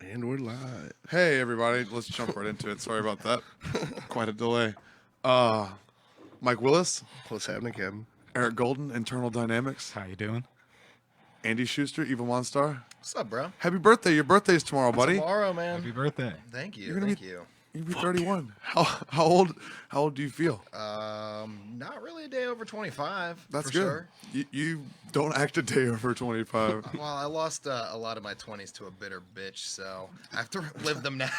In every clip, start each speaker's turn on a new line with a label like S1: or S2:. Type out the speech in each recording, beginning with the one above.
S1: And we're live.
S2: Hey everybody, let's jump right into it. Sorry about that. Quite a delay. Mike Willis,
S1: What's happening, Kevin?
S2: Eric Golden, Internal Dynamics,
S3: How you doing?
S2: Andy Schuster, Evil Monstar.
S4: What's up, bro?
S2: Happy birthday. Your birthday's tomorrow, buddy.
S4: Tomorrow, man.
S3: Happy birthday.
S4: Thank you.
S2: You're gonna
S4: Thank
S2: be-
S4: you.
S2: You'll be 31. How old do you feel?
S4: Not really a day over 25.
S2: That's
S4: for
S2: good.
S4: Sure.
S2: You don't act a day over 25.
S4: Well, I lost a lot of my 20s to a bitter bitch, so I have to live them now.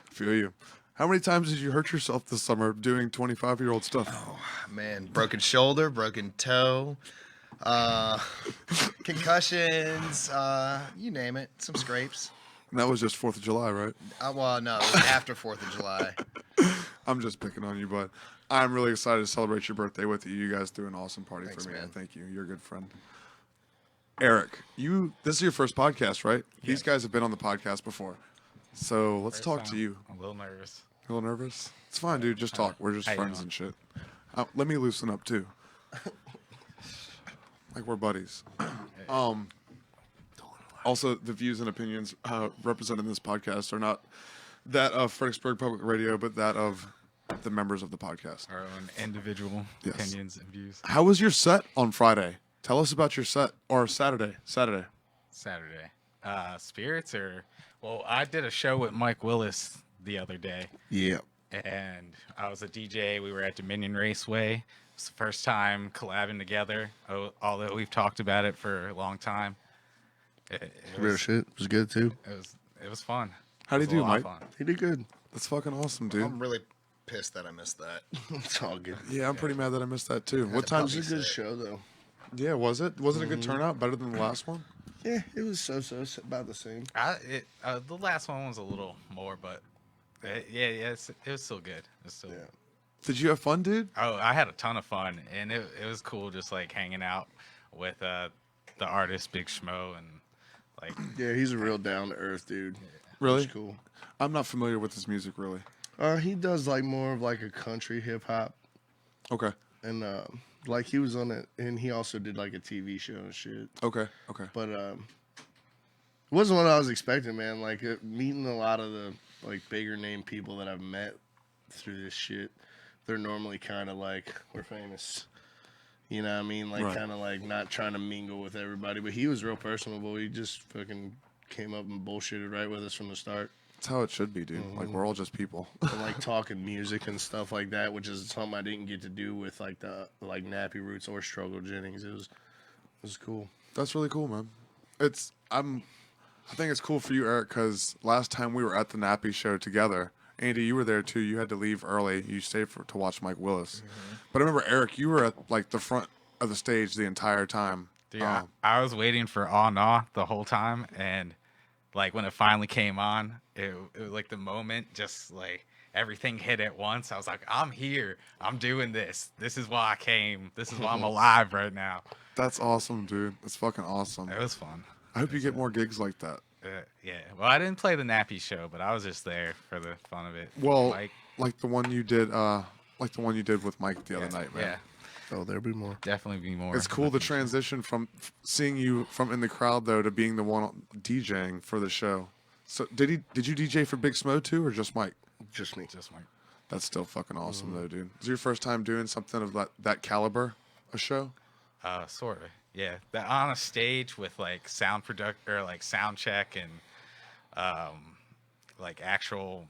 S2: Feel you. How many times did you hurt yourself this summer doing 25-year-old stuff?
S4: Man, broken shoulder, broken toe, concussions, you name it, some scrapes.
S2: And that was just 4th of July, right?
S4: Well, no, it was after 4th of July.
S2: I'm just picking on you, but I'm really excited to celebrate your birthday with you. You guys threw an awesome party
S4: Thanks,
S2: for me.
S4: man.
S2: Thank you. You're a good friend. Eric, this is your first podcast, right? These guys have been on the podcast before. So let's talk to you.
S3: I'm a little nervous.
S2: A little nervous? It's fine, dude. Just talk. We're just
S3: How you
S2: friends
S3: doing?
S2: and shit. Let me loosen up, too. Like we're buddies. Also, the views and opinions represented in this podcast are not that of Fredericksburg Public Radio, but that of the members of the podcast.
S3: Our own individual
S2: Yes.
S3: opinions and views.
S2: How was your set on Friday? Tell us about your set. Or Saturday.
S3: Saturday. Spirits or... Well, I did a show with Mike Willis the other day,
S1: Yeah.
S3: and I was a DJ. We were at Dominion Raceway. It was the first time collabing together, although we've talked about it for a long time. It
S1: Real
S3: was,
S1: shit. It was good, too.
S3: it was fun.
S2: How'd
S3: It
S2: he
S3: was
S2: do,
S3: a lot of
S2: Mike?
S3: fun.
S1: He did good.
S2: That's fucking awesome, dude.
S4: I'm really pissed that I missed that.
S1: It's all good.
S2: Yeah, I'm pretty mad that I missed that, too. What
S1: It
S2: time?
S1: was a good show, though.
S2: Yeah, was it? Was it a good turnout? Better than the last one?
S1: Yeah, it was so about the same.
S3: The last one was a little more, but it was still good. It was still.
S1: Yeah.
S2: Did you have fun, dude?
S3: Oh, I had a ton of fun, and it was cool just like hanging out with the artist Big Schmo and like
S1: Yeah, he's a real down-to-earth dude.
S2: Really?
S1: It's cool.
S2: I'm not familiar with his music, really.
S1: He does, like, more of, like, a country hip-hop.
S2: Okay.
S1: And, like, he was on it, and he also did, like, a TV show and shit.
S2: Okay.
S1: But it wasn't what I was expecting, man. Like meeting a lot of the like bigger name people that I've met through this shit, they're normally kind of like we're famous. You know what I mean? Like
S2: Right.
S1: kind of like not trying to mingle with everybody. But he was real personable. He just fucking came up and bullshitted right with us from the start.
S2: That's how it should be, dude. Like, we're all just people.
S1: And like talking music and stuff like that, which is something I didn't get to do with like the like Nappy Roots or Struggle Jennings. It was cool.
S2: That's really cool, man. I think it's cool for you, Eric, because last time we were at the Nappy show together, Andy, you were there too. You had to leave early. You stayed to watch Mike Willis. But I remember, Eric, you were at like the front of the stage the entire time.
S3: dude, I was waiting for Aw Nah the whole time, and like when it finally came on, it was like the moment, just like everything hit at once. I was like, I'm here. I'm doing this. This is why I came. This is why I'm alive right now.
S2: That's awesome, dude. That's fucking awesome.
S3: It was fun.
S2: I hope you get more gigs like that.
S3: Yeah. Well, I didn't play the Nappy show, but I was just there for the fun of it.
S2: Well,
S3: Like,
S2: like the one you did with Mike the other night, man.
S3: Yeah,
S1: Oh, there'll be more.
S3: definitely be more.
S2: It's cool the transition from seeing you from in the crowd though to being the one DJing for the show. So did you DJ for Big Smo too, or just Mike?
S1: Just me.
S3: Just like,
S2: That's still fucking awesome though, dude. Is it your first time doing something of that caliber, a show?
S3: sort of. Yeah, on a stage with like sound sound check and like actual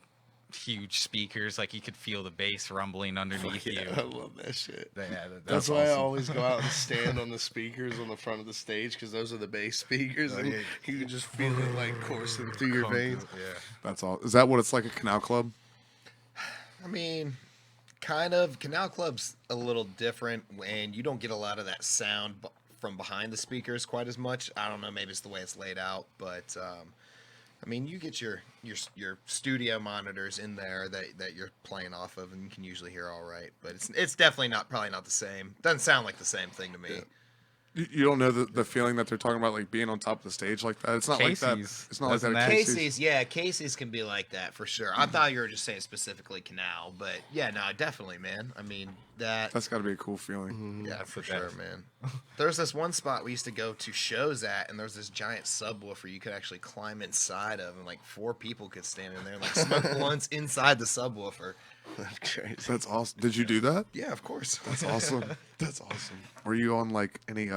S3: huge speakers, like you could feel the bass rumbling underneath
S1: Yeah,
S3: you.
S1: I love that shit.
S3: Yeah,
S1: That's why I
S2: awesome.
S1: always go out and stand on the speakers on the front of the stage because those are the bass speakers, and
S3: yeah.
S1: you can just feel it like coursing through your veins.
S3: Yeah.
S2: That's all. Is that what it's like at Canal Club?
S4: I mean, kind of. Canal Club's a little different, and you don't get a lot of that sound from behind the speakers quite as much. I don't know, maybe it's the way it's laid out, but I mean, you get your studio monitors in there that you're playing off of, and you can usually hear all right. But it's definitely probably not the same. Doesn't sound like the same thing to me.
S1: Yeah.
S2: You don't know the feeling that they're talking about, like being on top of the stage like that. It's not like that.
S3: Casey's,
S2: It's not like that.
S3: wasn't
S2: at
S3: that-
S2: Casey's.
S4: Casey's can be like that for sure. I thought you were just saying specifically Canal, but yeah, no, definitely, man. I mean
S2: That's got to be a cool feeling.
S4: yeah, for
S3: the
S4: sure,
S3: best.
S4: man. There's this one spot we used to go to shows at, and there's this giant subwoofer you could actually climb inside of, and like 4 people could stand in there and like smoke blunts inside the subwoofer.
S1: That's crazy.
S2: That's awesome. Did you do that?
S4: Yeah, of course.
S2: That's awesome. That's awesome. Were you on like any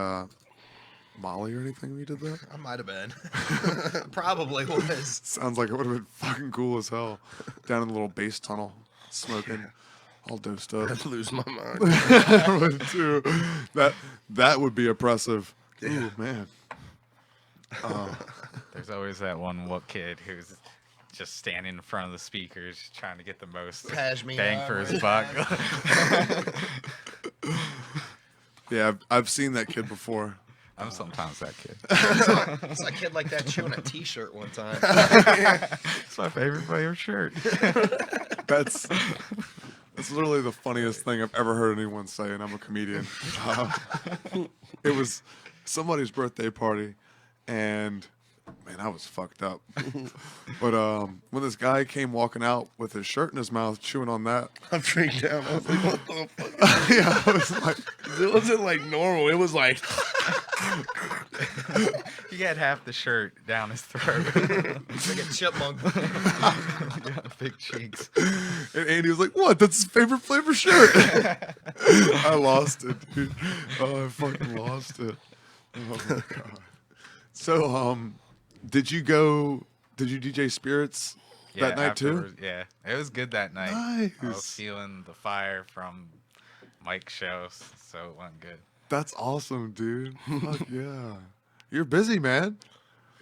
S2: Molly or anything when you did that?
S4: I might have been. Probably was.
S2: Sounds like it would have been fucking cool as hell. Down in the little bass tunnel, smoking, all dosed up.
S1: I'd lose my mind.
S2: I would too. That would be impressive. Ooh, man.
S3: There's always that one kid who's just standing in front of the speakers trying to get the most
S4: Cash me
S3: bang
S4: out,
S3: for his
S4: right?
S3: buck.
S2: Yeah, I've seen that kid before.
S3: I'm sometimes that kid.
S4: It's a kid like that chewing a T-shirt one time.
S3: It's my favorite shirt.
S2: That's literally the funniest thing I've ever heard anyone say, and I'm a comedian. It was somebody's birthday party, and man, I was fucked up. But when this guy came walking out with his shirt in his mouth, chewing on that,
S1: I freaked out. I was like, what the fuck?
S2: yeah, I was like,
S1: It wasn't like normal. It was like,
S3: He had half the shirt down his throat.
S4: Like a chipmunk.
S3: Yeah, big cheeks.
S2: and Andy was like, "What? That's his favorite flavor shirt." I lost it, dude. Oh, I fucking lost it. Oh my god. So, did you DJ Spirits that night too?
S3: afterwards, yeah, it was good that night. I was
S2: Nice.
S3: feeling the fire from Mike's shows, so it went good.
S2: That's awesome, dude. Fuck yeah. You're busy, man.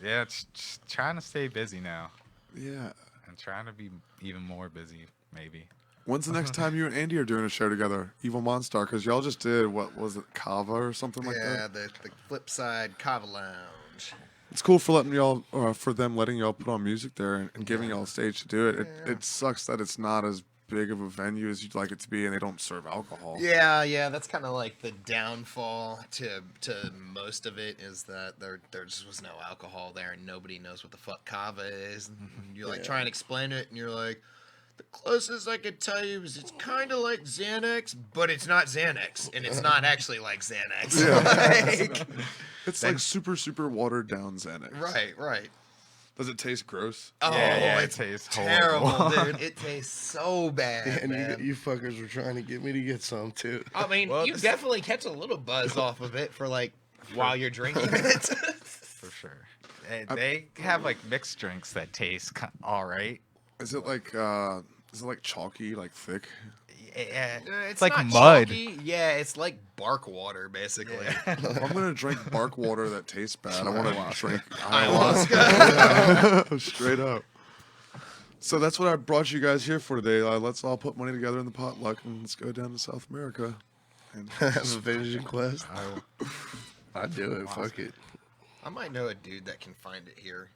S3: Yeah, it's just trying to stay busy now
S2: Yeah.
S3: and trying to be even more busy, maybe.
S2: When's the next time you and Andy are doing a show together? Evil Monstar, because y'all just did, what was it, Kava or something like
S4: Yeah,
S2: that?
S4: the flip side Kava Lounge.
S2: It's cool for letting y'all, for them letting y'all put on music there and giving y'all a stage to do it. It sucks that it's not as big of a venue as you'd like it to be, and they don't serve alcohol.
S4: Yeah, that's kind of like the downfall to most of it is that there just was no alcohol there, and nobody knows what the fuck Kava is. And you like try and explain it, and you're like, the closest I could tell you is it's kind of like Xanax, but it's not Xanax, and it's not actually like Xanax. Like-
S2: It's like super, super watered down Xanax.
S4: right.
S2: Does it taste gross?
S4: Oh,
S3: Yeah, it
S4: it's
S3: tastes
S4: terrible,
S3: horrible.
S4: dude. It tastes so bad,
S1: and
S4: man.
S1: you fuckers were trying to get me to get some too.
S4: I mean,
S3: Well,
S4: you definitely catch a little buzz off of it for like while you're drinking it.
S3: For sure. They have like mixed drinks that taste all right.
S2: Is it like chalky, like thick?
S3: Yeah,
S4: It's
S3: like
S4: not
S3: mud.
S4: chalky. Yeah, it's like bark water, basically.
S2: If I'm gonna drink bark water that tastes bad, I want to drink
S4: Ayahuasca.
S2: straight up. So that's what I brought you guys here for today. Let's all put money together in the potluck and let's go down to South America. And
S1: Have a vision quest. I'd do it. Fuck it.
S4: I might know a dude that can find it here.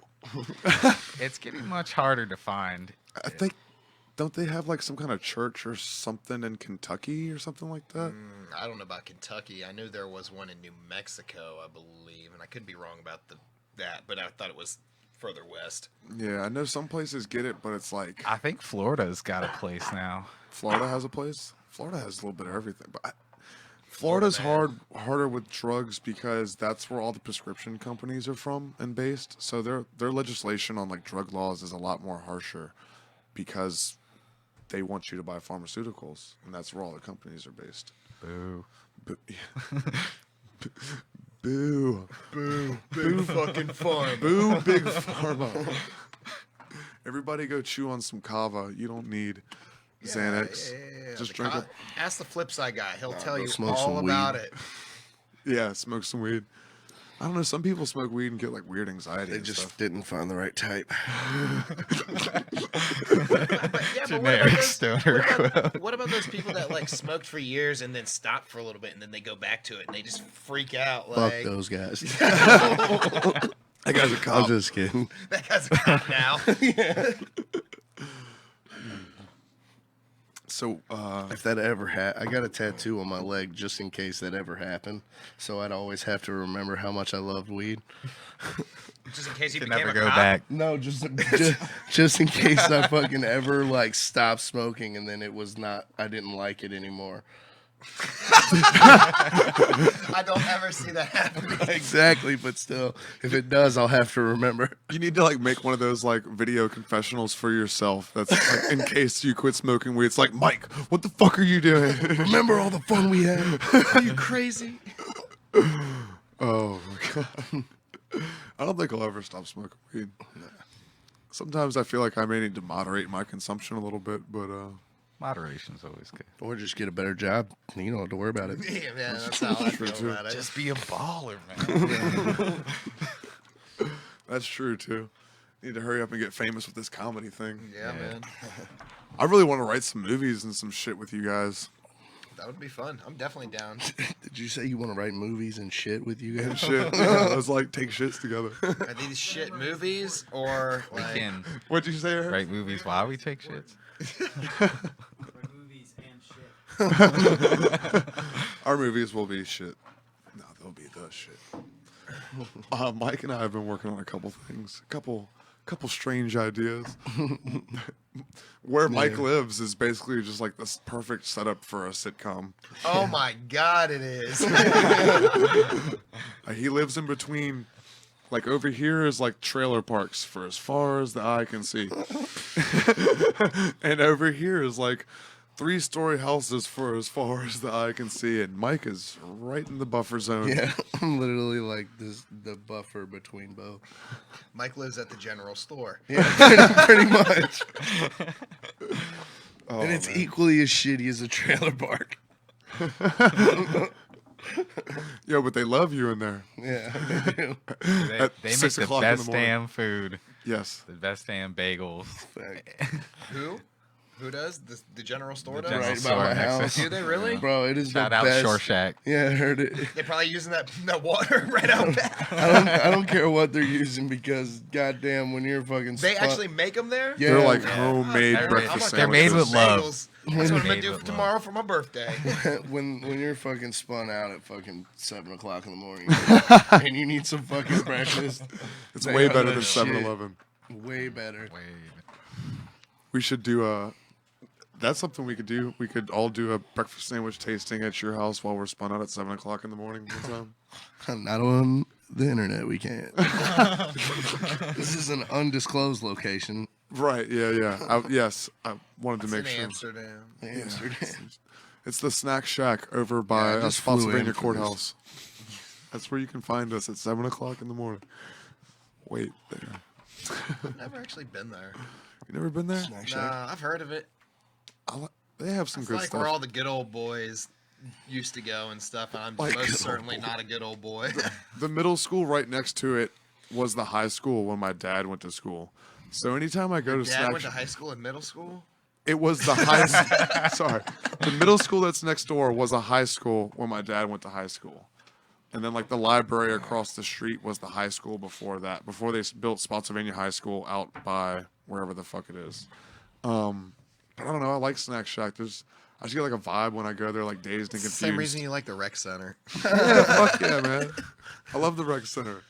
S3: It's getting much harder to find.
S2: I think, don't they have like some kind of church or something in Kentucky or something like that?
S4: I don't know about Kentucky. I knew there was one in New Mexico, I believe, and I could be wrong about that, but I thought it was further west.
S2: Yeah, I know some places get it, but it's like
S3: I think Florida's got a place now.
S2: Florida has a place. Florida has a little bit of everything, but Florida's harder with drugs because that's where all the prescription companies are from and based. So their legislation on like drug laws is a lot more harsher because they want you to buy pharmaceuticals, and that's where all the companies are based.
S3: Boo.
S2: Boo.
S4: Big fucking farm.
S2: Boo, big pharma. Everybody go chew on some kava. You don't need Xanax.
S4: Yeah.
S2: Just drink it.
S4: Ask the flip side guy. He'll tell
S1: go
S4: you
S1: smoke
S4: all
S1: some
S4: about
S1: weed.
S4: it.
S2: Yeah, smoke some weed. I don't know. Some people smoke weed and get like weird anxiety.
S1: They
S2: and
S1: just
S2: stuff.
S1: didn't find the right type.
S4: Yeah, but
S3: Generic stoner quote.
S4: what about those people that like smoked for years and then stopped for a little bit and then they go back to it and they just freak out?
S1: Fuck
S4: Like,
S1: those guys.
S2: That guy's a
S1: I'm
S2: cop.
S1: just kidding.
S4: that guy's a cop now.
S2: So,
S1: If that ever I got a tattoo on my leg just in case that ever happened. So I'd always have to remember how much I loved weed.
S4: Just in case you
S3: Can
S4: became
S3: never
S4: a
S3: go
S4: cop.
S3: back.
S1: No, just in case I fucking ever like stopped smoking and then I didn't like it anymore.
S4: I don't ever see that happening.
S1: Exactly, but still, if it does, I'll have to remember.
S2: you need to like make one of those like video confessionals for yourself. That's like in case you quit smoking weed. It's like, Mike, what the fuck are you doing?
S1: Remember all the fun we had?
S4: Are you crazy?
S2: Oh my god. I don't think I'll ever stop smoking weed. Sometimes I feel like I may need to moderate my consumption a little bit, but
S3: Moderation's always good.
S1: Or just get a better job. You don't have to worry about it.
S4: Yeah, man, that's how I feel
S2: too.
S4: about it.
S3: Just be a baller, man.
S2: that's true too. Need to hurry up and get famous with this comedy thing.
S4: Yeah, man.
S2: I really want to write some movies and some shit with you guys.
S4: That would be fun. I'm definitely down.
S1: Did you say you want to write movies and shit with you guys?
S2: Shit. I was like, take shits together.
S4: Are these shit movies or
S3: We
S4: like?
S3: can
S2: What'd you say, Eric?
S3: write movies while we take shits.
S5: movies and shit.
S2: Our movies will be shit. No, they'll be the shit. Mike and I have been working on a couple things, a couple strange ideas. Where Mike lives is basically just like this perfect setup for a sitcom.
S4: Oh my god, it is.
S2: He lives in between. Like over here is like trailer parks for as far as the eye can see. And over here is like 3-story houses for as far as the eye can see. And Mike is right in the buffer zone.
S1: Yeah, I'm literally like the buffer between both.
S4: Mike lives at the general store.
S1: Yeah, pretty much.
S2: Oh,
S1: And it's
S2: man.
S1: equally as shitty as a trailer park.
S2: Yo, but they love you in there.
S1: Yeah.
S3: They,
S2: At
S3: they make
S2: 6
S3: the
S2: o'clock in the
S3: best
S2: morning.
S3: damn food,
S2: Yes.
S3: the best damn bagels.
S4: Who? Who does? The general store does?
S3: General
S1: Right
S3: store
S1: by my
S3: next to-
S1: house.
S4: Do they really?
S1: Bro, it is
S3: Shout
S1: the
S3: out
S1: best.
S3: Shore Shack.
S1: Yeah, I heard it.
S4: They're probably using that water right out back.
S1: I don't care what they're using because goddamn when you're fucking
S4: They
S1: spun-
S4: actually make them there?
S1: Yeah.
S2: They're like
S1: Yeah.
S2: homemade
S3: They're-
S2: breakfast
S3: they're made
S2: sandwiches.
S3: with love.
S4: Bagels. That's what I'm gonna
S3: Made
S4: do
S3: with
S4: tomorrow for my birthday.
S1: when you're fucking spun out at fucking 7 o'clock in the morning and you need some fucking breakfast.
S2: It's
S1: they
S2: way
S1: are
S2: better
S1: the
S2: than
S1: shit.
S2: 7-Eleven.
S1: Way better.
S3: Wait.
S2: We should do a. That's something we could do. We could all do a breakfast sandwich tasting at your house while we're spun out at 7 o'clock in the morning. one time.
S1: Not on the internet, we can't. This is an undisclosed location.
S2: Right? Yeah. Yes, I wanted to
S4: It's
S2: make
S4: in
S2: sure.
S4: Amsterdam.
S1: Amsterdam.
S2: It's the snack shack over by
S1: I just flew in
S2: Spotsylvania
S1: for
S2: Courthouse. That's where you can find us at 7 o'clock in the morning. Wait there.
S4: I've never actually been there.
S2: You never been there?
S1: Snack Shack.
S4: Nah, I've heard of it.
S2: They have some
S4: It's
S2: good
S4: like
S2: stuff.
S4: where all the good old boys used to go and stuff, and I'm
S2: Like good
S4: most
S2: old
S4: certainly
S2: boy.
S4: not a good old boy.
S2: The middle school right next to it was the high school when my dad went to school. So anytime I go to
S4: Dad
S2: snack,
S4: went to high school and middle school?
S2: it was the high. Sorry, the middle school that's next door was a high school when my dad went to high school, and then like the library across the street was the high school before that. Before they built Spotsylvania High School out by wherever the fuck it is. But I don't know. I like Snack Shack. I just get like a vibe when I go there, like dazed and confused.
S4: Same reason you like the rec center.
S2: Yeah, fuck yeah, man. I love the rec center.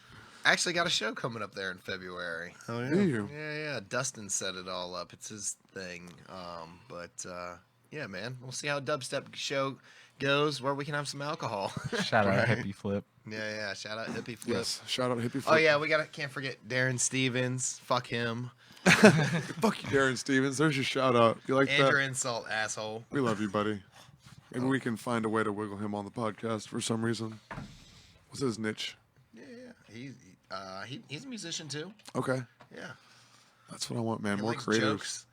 S4: I actually got a show coming up there in February.
S1: Oh,
S2: Do
S1: yeah.
S2: you?
S4: Yeah. Dustin set it all up. It's his thing. Yeah, man. We'll see how dubstep show goes where we can have some alcohol.
S3: Shout out
S1: Right.
S3: Hippie Flip.
S4: Yeah. Shout out Hippie Flip.
S2: Yes. Shout out Hippie Flip.
S4: Oh yeah, can't forget Darren Stevens. Fuck him.
S2: Fuck you, Darren Stevens. There's your shout out. You like
S4: Andrew
S2: that?
S4: Insult, asshole.
S2: We love you, buddy. Maybe we can find a way to wiggle him on the podcast for some reason. What's his niche?
S4: Yeah. He's a musician too.
S2: Okay.
S4: Yeah.
S2: That's what I want, man.
S4: He
S2: More
S4: likes
S2: creative.
S4: jokes.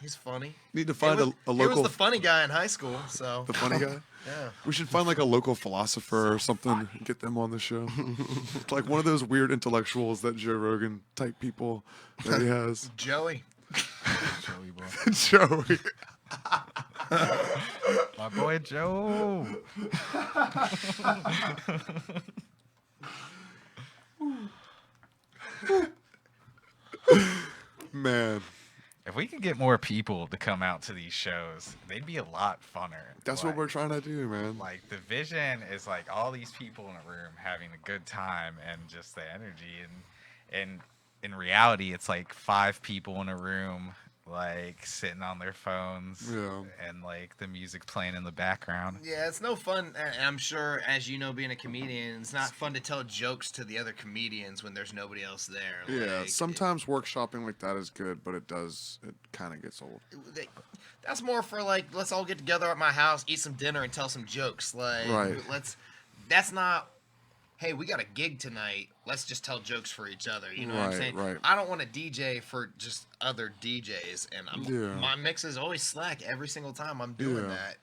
S4: He's funny.
S2: Need to find
S4: he
S2: a
S4: was
S2: local.
S4: the funny guy in high school, so
S2: the funny guy.
S4: yeah.
S2: We should find like a local philosopher or something and get them on the show. Like one of those weird intellectuals that Joe Rogan type people that he has.
S4: Joey.
S3: Joey boy.
S2: Joey.
S3: My boy Joe.
S2: Man.
S3: If we could get more people to come out to these shows, they'd be a lot funner.
S2: That's what we're trying to do, man.
S3: Like the vision is like all these people in a room having a good time and just the energy, and in reality it's like 5 people in a room like sitting on their phones and like the music playing in the background.
S4: Yeah, it's no fun. And I'm sure, as you know, being a comedian, it's not fun to tell jokes to the other comedians when there's nobody else there.
S2: Yeah,
S4: Like,
S2: sometimes workshopping like that is good, but it kind of gets old.
S4: that's more for like, let's all get together at my house, eat some dinner, and tell some jokes. Like,
S2: Right.
S4: That's not, hey, we got a gig tonight. Let's just tell jokes for each other. You know what I'm saying?
S2: Right.
S4: I don't want to DJ for just other DJs, and my mix is always slack every single time I'm doing that.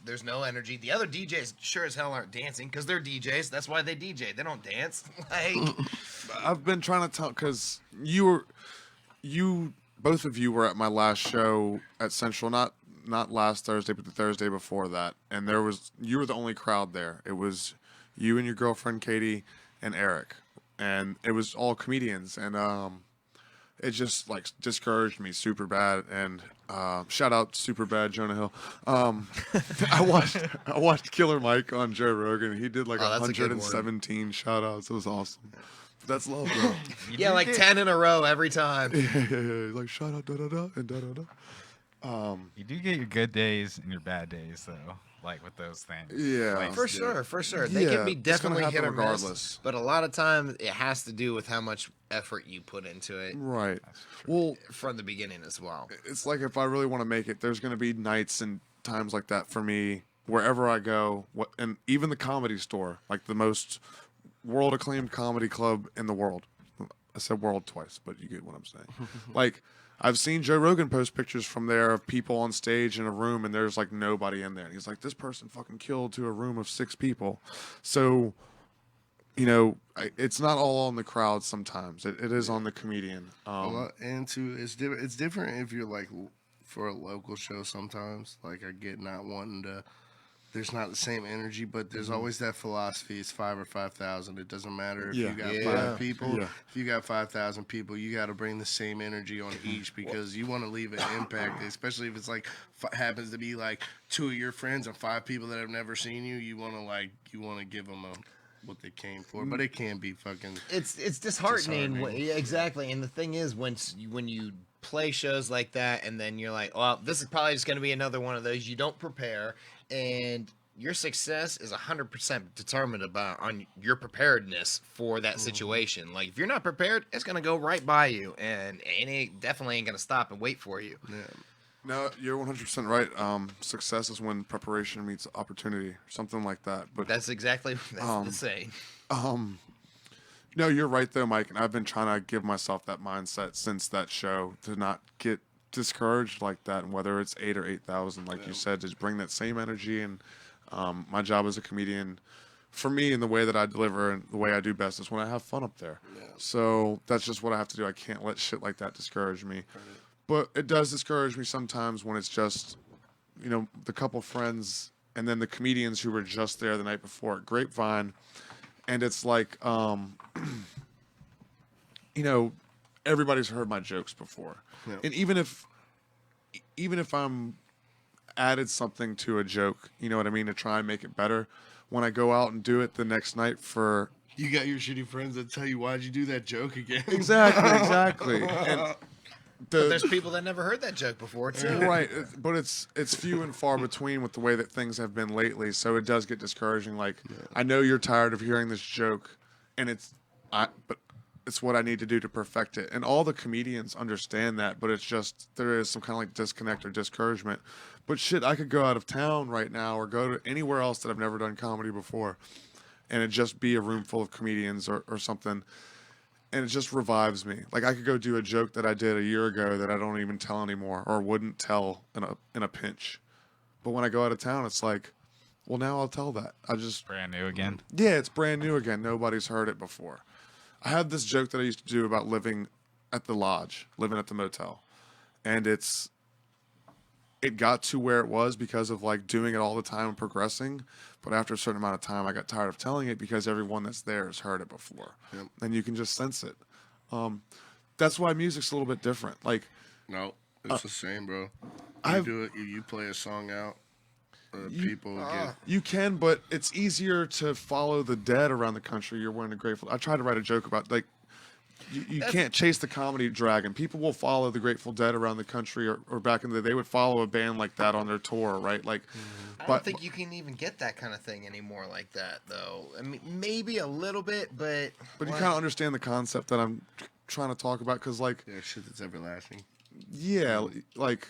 S4: There's no energy. The other DJs sure as hell aren't dancing because they're DJs. That's why they DJ. They don't dance. Like,
S2: I've been trying to tell, because both of you were at my last show at Central, not last Thursday, but the Thursday before that, and you were the only crowd there. It was you and your girlfriend Katie and Eric, and it was all comedians, and it just like discouraged me super bad. And shout out super bad Jonah Hill. I watched Killer Mike on Joe Rogan. He did like
S4: that's a good one.
S2: 117 shout outs. It was awesome. That's love, bro.
S4: yeah, like 10 in a row every time.
S2: Yeah. Like shout out da da da and da da da.
S3: You do get your good days and your bad days though, like with those things.
S2: Yeah.
S3: Like,
S4: For sure. They can be
S2: it's gonna
S4: definitely
S2: happen
S4: hit or
S2: regardless.
S4: miss, but a lot of times it has to do with how much effort you put into it
S2: Right. Well,
S4: from the beginning as well.
S2: it's like if I really want to make it, there's going to be nights and times like that for me wherever I go. And even the Comedy Store, like the most world acclaimed comedy club in the world. I said world twice, but you get what I'm saying. Like, I've seen Joe Rogan post pictures from there of people on stage in a room and there's like nobody in there. And he's like, this person fucking killed to a room of 6 people. So, you know, it's not all on the crowd sometimes. It is on the comedian.
S1: It's different if you're like for a local show sometimes. Like I get not wanting to. There's not the same energy, but there's always that philosophy. It's 5 or 5,000. It doesn't matter if you got 5 people.
S2: Yeah.
S1: If you got 5,000 people, you got to bring the same energy on each because you want to leave an impact. Especially if it's like happens to be like 2 of your friends and 5 people that have never seen you. You want to give them what they came for, but it can be fucking.
S4: It's disheartening. Yeah, exactly. And the thing is, when you play shows like that, and then you're like, well, this is probably just going to be another one of those. You don't prepare, and your success is 100% determined on your preparedness for that situation. Like if you're not prepared, it's going to go right by you, and it definitely ain't going to stop and wait for you.
S1: Yeah.
S2: No, you're 100% right. Success is when preparation meets opportunity, something like that. But
S4: That's the saying.
S2: no, you're right though, Mike. And I've been trying to give myself that mindset since that show to not get discouraged like that. And whether it's 8 or 8,000, like you said, just bring that same energy. And my job as a comedian, for me, in the way that I deliver and the way I do best is when I have fun up there.
S1: Yeah.
S2: So that's just what I have to do. I can't let shit like that discourage me. But it does discourage me sometimes when it's just, you know, the couple friends and then the comedians who were just there the night before at Grapevine. And it's like, you know, everybody's heard my jokes before.
S1: Yeah.
S2: And even if I'm added something to a joke, you know what I mean, to try and make it better, when I go out and do it the next night for...
S1: You got your shitty friends that tell you, why'd you do that joke again?
S2: Exactly. And
S4: But there's people that never heard that joke before too.
S2: Right, but it's few and far between with the way that things have been lately. So it does get discouraging. Like I know you're tired of hearing this joke, and but it's what I need to do to perfect it. And all the comedians understand that, but it's just there is some kind of like disconnect or discouragement. But shit, I could go out of town right now or go to anywhere else that I've never done comedy before, and it just be a room full of comedians or something. And it just revives me. Like I could go do a joke that I did a year ago that I don't even tell anymore or wouldn't tell in a pinch. But when I go out of town, it's like, well, now I'll tell that.
S3: Brand new again.
S2: Yeah, it's brand new again. Nobody's heard it before. I had this joke that I used to do about living at the lodge, living at the motel. And it got to where it was because of like doing it all the time and progressing. But after a certain amount of time, I got tired of telling it because everyone that's there has heard it before. And you can just sense it. That's why music's a little bit different. Like,
S1: No. It's the same, bro. You
S2: I've-
S1: do it. You play a song out. People get.
S2: You can, but it's easier to follow the dead around the country. You're wearing a Grateful. I tried to write a joke about like you can't chase the comedy dragon. People will follow the Grateful Dead around the country, or back in the day, they would follow a band like that on their tour, right? Like,
S4: I don't think you can even get that kind of thing anymore like that, though. I mean, maybe a little bit, but
S2: you kind of understand the concept that I'm trying to talk about, because like,
S1: Yeah, shit that's everlasting.
S2: yeah, like,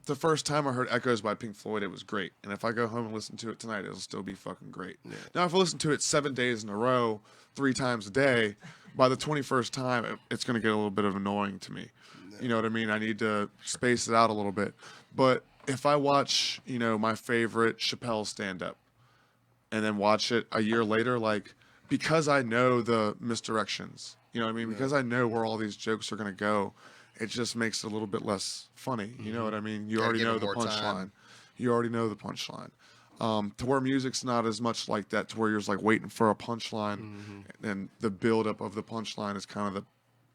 S2: the first time I heard Echoes by Pink Floyd, it was great. And if I go home and listen to it tonight, it'll still be fucking great. Yeah. Now, if I listen to it 7 days in a row, 3 times a day, by the 21st time, it's going to get a little bit of annoying to me. You know what I mean? I need to space it out a little bit. But if I watch, my favorite Chappelle stand-up, and then watch it a year later, like, because I know the misdirections, you know what I mean? Because I know where all these jokes are going to go, it just makes it a little bit less funny. You know what I mean? You already know the punchline. You already know the punchline. To where music's not as much like that, to where you're just like waiting for a punchline, and the buildup of the punchline is kind of the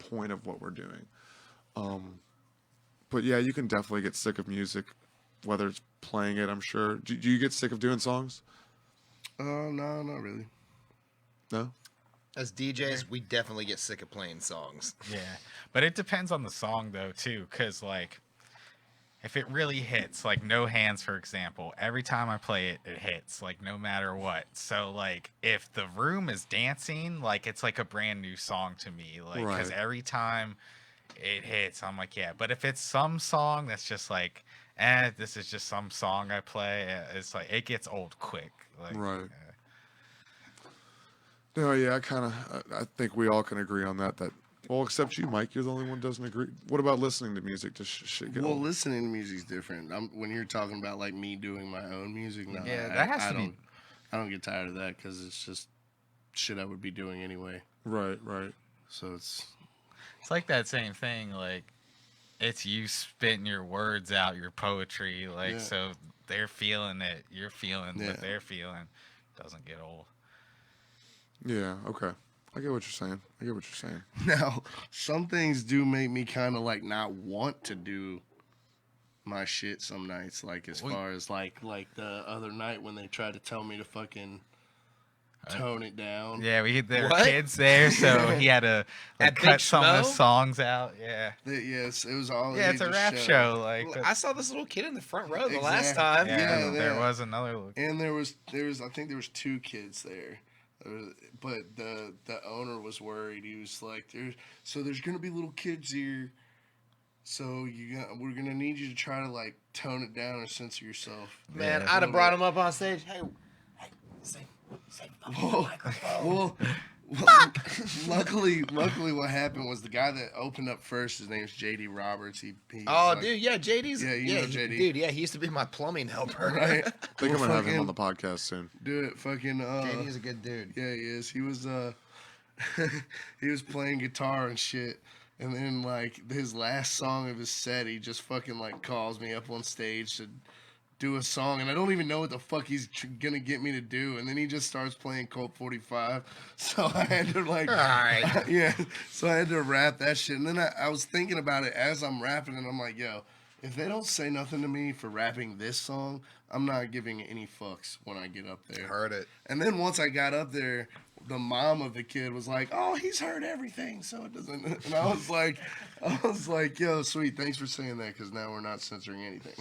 S2: point of what we're doing. But yeah, you can definitely get sick of music, whether it's playing it, I'm sure. Do you get sick of doing songs?
S1: No, not really.
S2: No?
S4: as DJs, we definitely get sick of playing songs.
S3: Yeah, but it depends on the song though too, because like if it really hits, like No Hands for example, every time I play it, it hits, like no matter what. So like if the room is dancing, like it's like a brand new song to me, like because
S2: Right.
S3: every time it hits, I'm like, yeah. But if it's some song that's just like, this is just some song I play, it's like it gets old quick. Like,
S2: Right. No, yeah, I think we all can agree on that. Well, except you, Mike. You're the only one who doesn't agree. What about listening to music? Does shit get
S1: Well,
S2: old?
S1: listening to music's different. When you're talking about like me doing my own music, no,
S3: Yeah, that has
S1: I
S3: to be-
S1: don't. I don't get tired of that because it's just shit I would be doing anyway.
S2: Right, right.
S1: So it's
S3: It's like that same thing, like it's you spitting your words out, your poetry, like
S1: Yeah.
S3: so they're feeling it, you're feeling
S1: Yeah.
S3: what they're feeling. Doesn't get old.
S2: Yeah, okay. I get what you're saying.
S1: now some things do make me kind of like not want to do my shit some nights. Like as far as like the other night when they tried to tell me to fucking tone it down.
S3: Yeah, there were
S4: What?
S3: kids there, so he had to like
S4: At Big
S3: cut some of his
S4: Schmo?
S3: songs out. Yeah.
S1: Yes, it was all.
S3: Yeah, it's a
S1: ages
S3: rap show. Like,
S4: Well,
S3: but-
S4: I saw this little kid in the front row the last
S1: Exactly.
S4: time.
S3: yeah,
S1: Yeah,
S3: there
S1: that.
S3: was another little
S1: And there was I think there was 2 kids there. But the owner was worried. He was like, there's gonna be little kids here, so we're gonna need you to try to like tone it down or censor yourself.
S4: Man,
S3: Yeah.
S4: I'd have brought him up on stage. Hey, say fucking
S1: Well,
S4: microphone.
S1: luckily, what happened was the guy that opened up first. His name's JD Roberts. He's
S4: Oh,
S1: like,
S4: dude, yeah, JD's.
S1: Yeah, you know JD.
S4: Dude, yeah, he used to be my plumbing helper.
S1: right?
S2: I think I'm
S1: Well,
S2: gonna have him
S1: fucking
S2: on the podcast soon.
S1: Do it, fucking.
S4: JD's a good dude.
S1: Yeah, he is. He was he was playing guitar and shit. And then like his last song of his set, he just fucking like calls me up on stage to do a song, and I don't even know what the fuck he's gonna get me to do. And then he just starts playing Colt 45. So I had to like,
S4: All right.
S1: yeah. So I had to rap that shit. And then I was thinking about it as I'm rapping, and I'm like, yo, if they don't say nothing to me for rapping this song, I'm not giving any fucks when I get up there.
S4: Heard it.
S1: And then once I got up there, the mom of the kid was like, "Oh, he's heard everything, so it doesn't." And I was like, "Yo, sweet, thanks for saying that, because now we're not censoring anything."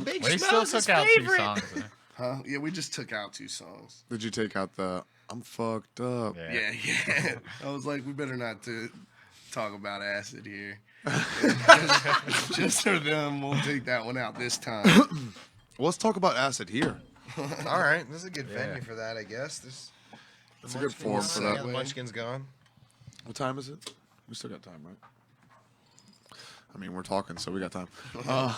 S4: Big
S3: But he still
S4: Schmo's his
S3: took out 2
S4: favorite.
S3: songs. There.
S1: Huh? Yeah, we just took out 2 songs.
S2: Did you take out the "I'm fucked up"?
S3: Yeah.
S1: Yeah. I was like, we better not to talk about acid here. just for them, we'll take that one out this time.
S2: Well, let's talk about acid here.
S4: All right, this is a good
S3: Yeah.
S4: venue for that, I guess.
S2: It's a good form for
S4: Yeah,
S2: that.
S4: the Munchkin's gone.
S2: What time is it? We still got time, right? I mean, we're talking, so we got time.
S1: Yeah,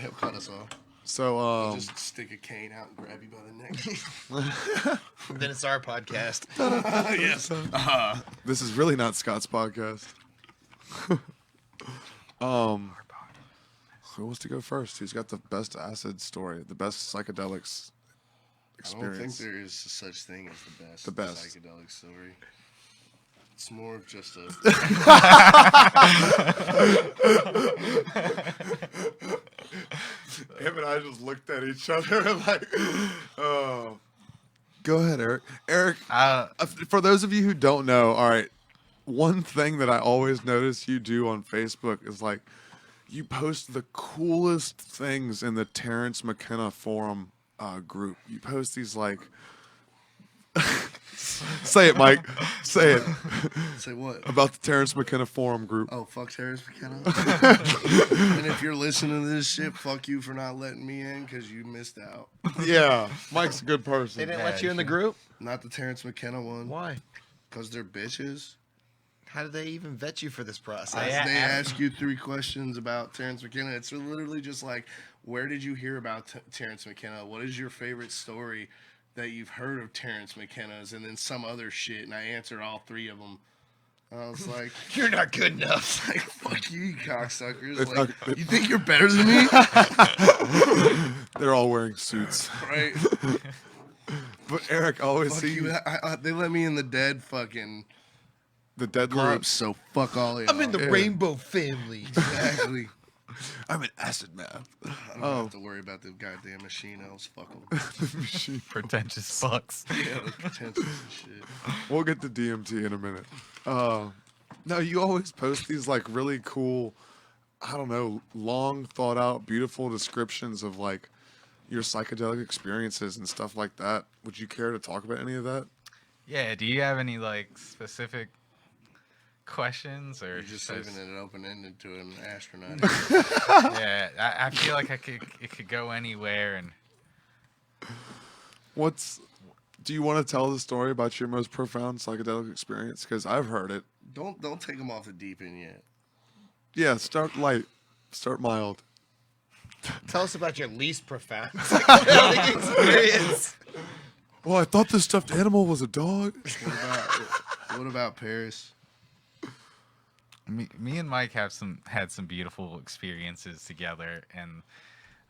S1: he'll cut us off.
S2: So,
S1: Just stick a cane out and grab you by the neck.
S4: Then it's our podcast.
S1: Yes.
S2: this is really not Scott's podcast. Who wants to go first? Who's got the best acid story, the best psychedelics
S1: I don't think
S2: experience?
S1: there is such thing as the best
S2: The best.
S1: psychedelic story. It's more of just a.
S2: Him and I just looked at each other and like, oh. Go ahead, Eric. Eric, for those of you who don't know, all right, one thing that I always notice you do on Facebook is like, you post the coolest things in the Terrence McKenna forum group. You post these like, say it, Mike. Say it.
S1: Say what?
S2: About the Terrence McKenna forum group.
S1: Oh, fuck Terrence McKenna. And if you're listening to this shit, fuck you for not letting me in because you missed out.
S2: Yeah, Mike's a good person.
S4: They didn't let you in the group?
S1: Not the Terrence McKenna one.
S4: Why?
S1: Because they're bitches.
S4: How did they even vet you for this process?
S1: They ask you 3 questions about Terrence McKenna. It's literally just like, where did you hear about Terrence McKenna? What is your favorite story that you've heard of Terrence McKenna's? And then some other shit. And I answered all 3 of them. I was like,
S4: You're not good enough.
S1: like, fuck you cocksuckers.
S2: It's
S1: Like,
S2: not-
S1: you think you're better than me?
S2: They're all wearing suits.
S1: Right?
S2: But Eric, I always
S1: Fuck
S2: see
S1: you. They let me in the dead fucking
S2: the dead
S1: clubs,
S2: groups.
S1: so fuck all y'all.
S4: I'm in the rainbow family.
S1: Exactly.
S2: I'm an acid man.
S1: I don't have to worry about the goddamn machine else. Fuck them.
S3: Pretentious fucks.
S1: Yeah, the pretentious and shit.
S2: We'll get to DMT in a minute. No, you always post these like really cool, I don't know, long thought out, beautiful descriptions of like your psychedelic experiences and stuff like that. Would you care to talk about any of that?
S3: Yeah. Do you have any like specific questions or
S1: You're just leaving it open ended to an astronaut.
S3: Yeah, I feel like it could go anywhere and.
S2: Do you want to tell the story about your most profound psychedelic experience? Because I've heard it.
S1: Don't take them off the deep end yet.
S2: Yeah, start light, start mild.
S4: Tell us about your least profound psychedelic experience.
S2: Well, I thought the stuffed animal was a dog.
S1: What about Paris?
S3: Me and Mike had some beautiful experiences together, and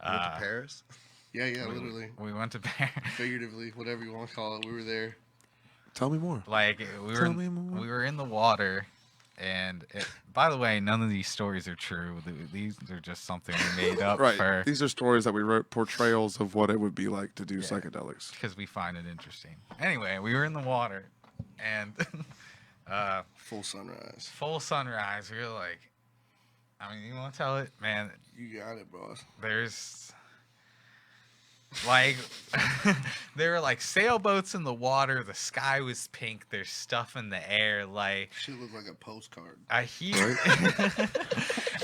S4: You went to Paris?
S1: Yeah, literally.
S3: we went to Paris.
S1: Figuratively, whatever you want to call it. We were there.
S2: Tell me more.
S3: Like we were in the water, and by the way, none of these stories are true. These are just something we made up
S2: Right.
S3: for
S2: These are stories that we wrote, portrayals of what it would be like to do psychedelics.
S3: because we find it interesting. Anyway, we were in the water, and
S1: Full sunrise.
S3: full sunrise. We were like, I mean, you want to tell it, man?
S1: You got it, boss.
S3: There's like there were like sailboats in the water. The sky was pink. There's stuff in the air. Like
S1: Shit looked like a postcard.
S3: I hear,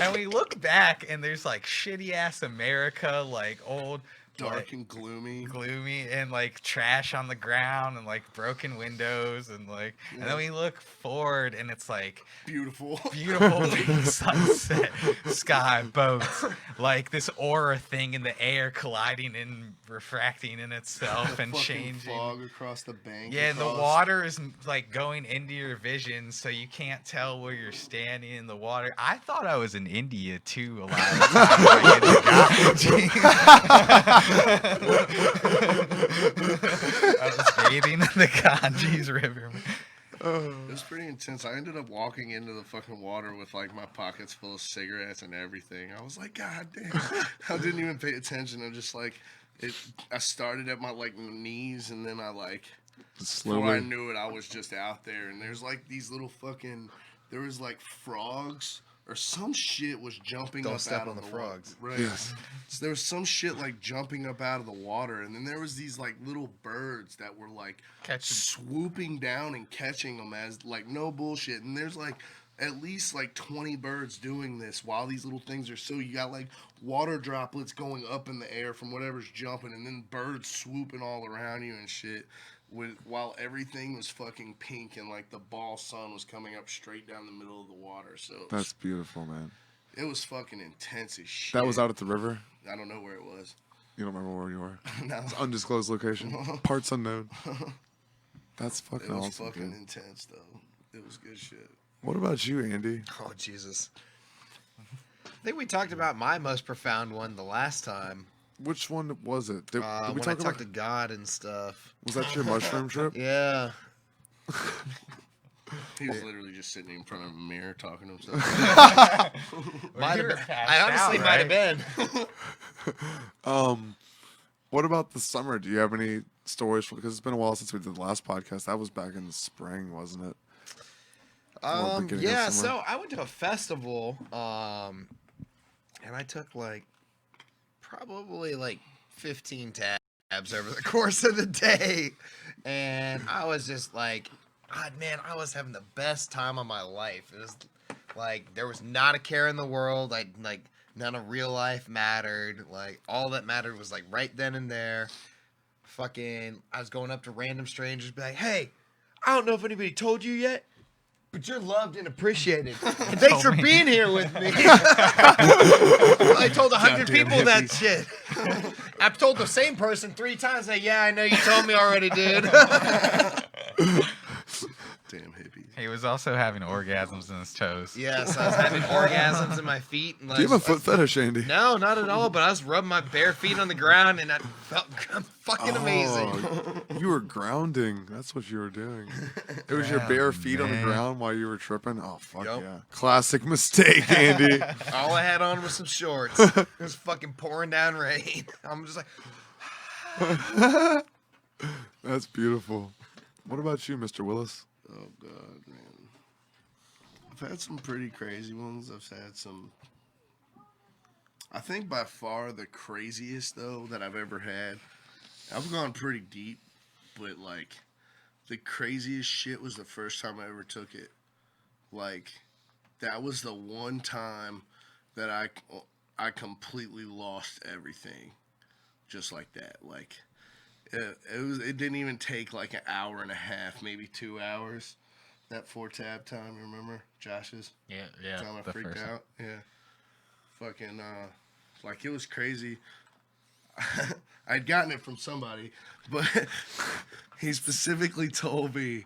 S3: and we look back, and there's like shitty ass America, like old,
S1: Dark
S3: like,
S1: and gloomy.
S3: and like trash on the ground, and like broken windows, and like, and then we look forward, and it's like
S1: Beautiful.
S3: beautiful pink sunset, sky, boats, like this aura thing in the air colliding and refracting in itself and
S1: Fucking
S3: changing.
S1: fog across the bank.
S3: Yeah, and the
S1: across-
S3: water is like going into your vision, so you can't tell where you're standing in the water. I thought I was in India too a lot of the time. Like, in the Ganges. I was bathing in the Ganges River.
S1: It was pretty intense. I ended up walking into the fucking water with like my pockets full of cigarettes and everything. I was like, God damn. I didn't even pay attention. I'm just like, I started at my like knees, and then I like, before I
S2: Slowly.
S1: knew it, I was just out there. And there's like these little fucking, there was like frogs or some shit was jumping
S4: Don't
S1: up
S4: step
S1: out
S4: on
S1: of
S4: the
S1: the water.
S4: frogs.
S1: Right.
S2: Yes.
S1: So there was some shit like jumping up out of the water, and then there was these like little birds that were like swooping down and catching them as like no bullshit. And there's like at least like 20 birds doing this while these little things are, so you got like water droplets going up in the air from whatever's jumping, and then birds swooping all around you and shit. While everything was fucking pink and like the ball sun was coming up straight down the middle of the water. So
S2: That's beautiful, man.
S1: it was fucking intense as shit.
S2: That was out at the river?
S1: I don't know where it was.
S2: You don't remember where you were?
S1: No.
S2: It's undisclosed location. Parts unknown. That's
S1: It
S2: fucking
S1: was
S2: awesome,
S1: fucking
S2: dude.
S1: intense though. It was good shit.
S2: What about you, Andy?
S4: Oh, Jesus. I think we talked about my most profound one the last time.
S2: Which one was it? Did we
S4: When I
S2: talk
S4: talked
S2: about?
S4: to God and stuff.
S2: Was that your mushroom trip?
S4: Yeah.
S1: He was literally just sitting in front of a mirror talking to himself.
S4: Might have been. I honestly might have been.
S2: What about the summer? Do you have any stories? Because it's been a while since we did the last podcast. That was back in the spring, wasn't it? Beginning of
S4: Yeah,
S2: summer?
S4: so I went to a festival, and I took probably 15 tabs over the course of the day, and I was just like, God, man, I was having the best time of my life. It was like there was not a care in the world. None of real life mattered. Like all that mattered was like right then and there. Fucking, I was going up to random strangers, be like, "Hey, I don't know if anybody told you yet, but you're loved and appreciated. And thanks for being here with me." I told 100
S1: Goddamn
S4: people that
S1: hippies.
S4: shit. I've told the same person 3 times. Like, yeah, I know you told me already, dude.
S1: Damn hippies.
S3: He was also having orgasms in his toes.
S4: Yes, I was having orgasms in my feet. And
S2: Do you have a foot fetish, Andy?
S4: No, not at all. But I was rubbing my bare feet on the ground, and I felt fucking amazing.
S2: Oh, you were grounding. That's what you were doing. It was your bare feet on the
S3: man.
S2: ground while you were tripping. Oh, fuck
S4: Yup.
S2: yeah. Classic mistake, Andy.
S4: All I had on was some shorts. It was fucking pouring down rain. I'm just like,
S2: That's beautiful. What about you, Mr. Willis?
S1: Oh God, man. I've had some pretty crazy ones. I've had some. I think by far the craziest though that I've ever had. I've gone pretty deep, but like the craziest shit was the first time I ever took it. Like that was the one time that I completely lost everything, just like that. Like. It didn't even take like an hour and a half, maybe 2 hours. That 4-tab time, remember? Josh's
S3: Yeah.
S1: time I
S3: the
S1: freaked
S3: first one.
S1: out. Yeah. Fucking like it was crazy. I'd gotten it from somebody, but he specifically told me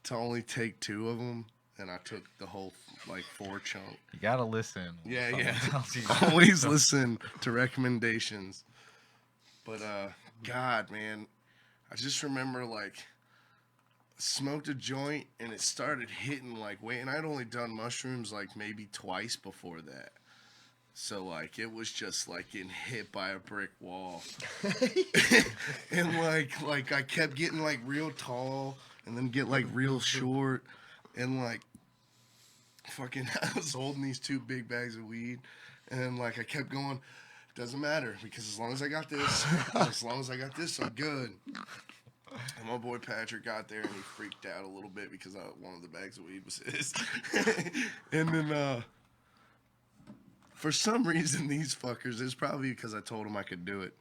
S1: to only take 2 of them, and I took the whole 4 chunk.
S3: You gotta listen. when
S1: Yeah,
S3: someone
S1: yeah.
S3: tells you
S1: Always
S3: something.
S1: listen to recommendations. But God, man, I just remember smoked a joint and it started hitting weight, and I'd only done mushrooms maybe twice before that. So it was just getting hit by a brick wall. And I kept getting real tall and then get real short, and fucking I was holding these 2 big bags of weed, and I kept going. Doesn't matter, because as long as I got this, I'm good. And my boy Patrick got there and he freaked out a little bit because one of the bags of weed was his. And then for some reason these fuckers, it's probably because I told them I could do it,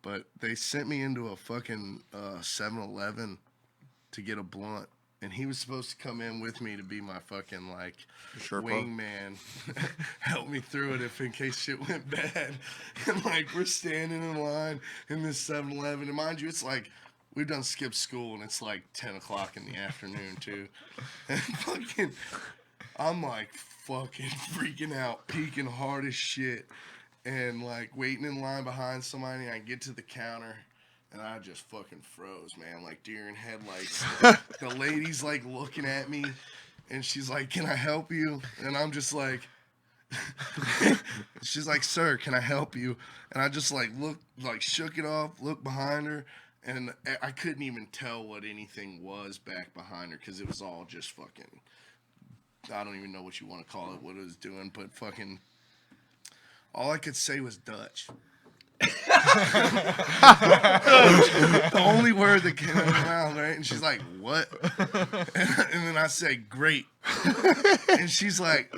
S1: but they sent me into a fucking 7-Eleven to get a blunt. And he was supposed to come in with me to be my fucking
S2: Sherpa?
S1: wingman, help me through it in case shit went bad. And we're standing in line in this 7-Eleven, and mind you, it's we've done skipped school, and it's 10 o'clock in the afternoon too. And fucking, I'm fucking freaking out, peeking hard as shit, and waiting in line behind somebody. And I get to the counter. And I just fucking froze, man, deer in headlights. The lady's looking at me, and she's like, "Can I help you?" And I'm just she's like, "Sir, can I help you?" And I just looked, shook it off, looked behind her, and I couldn't even tell what anything was back behind her because it was all just fucking, I don't even know what you want to call it, what it was doing, but fucking, all I could say was Dutch. The only word that came out of my mouth, right? And she's like, "What?" And then I say, "Great." And she's like,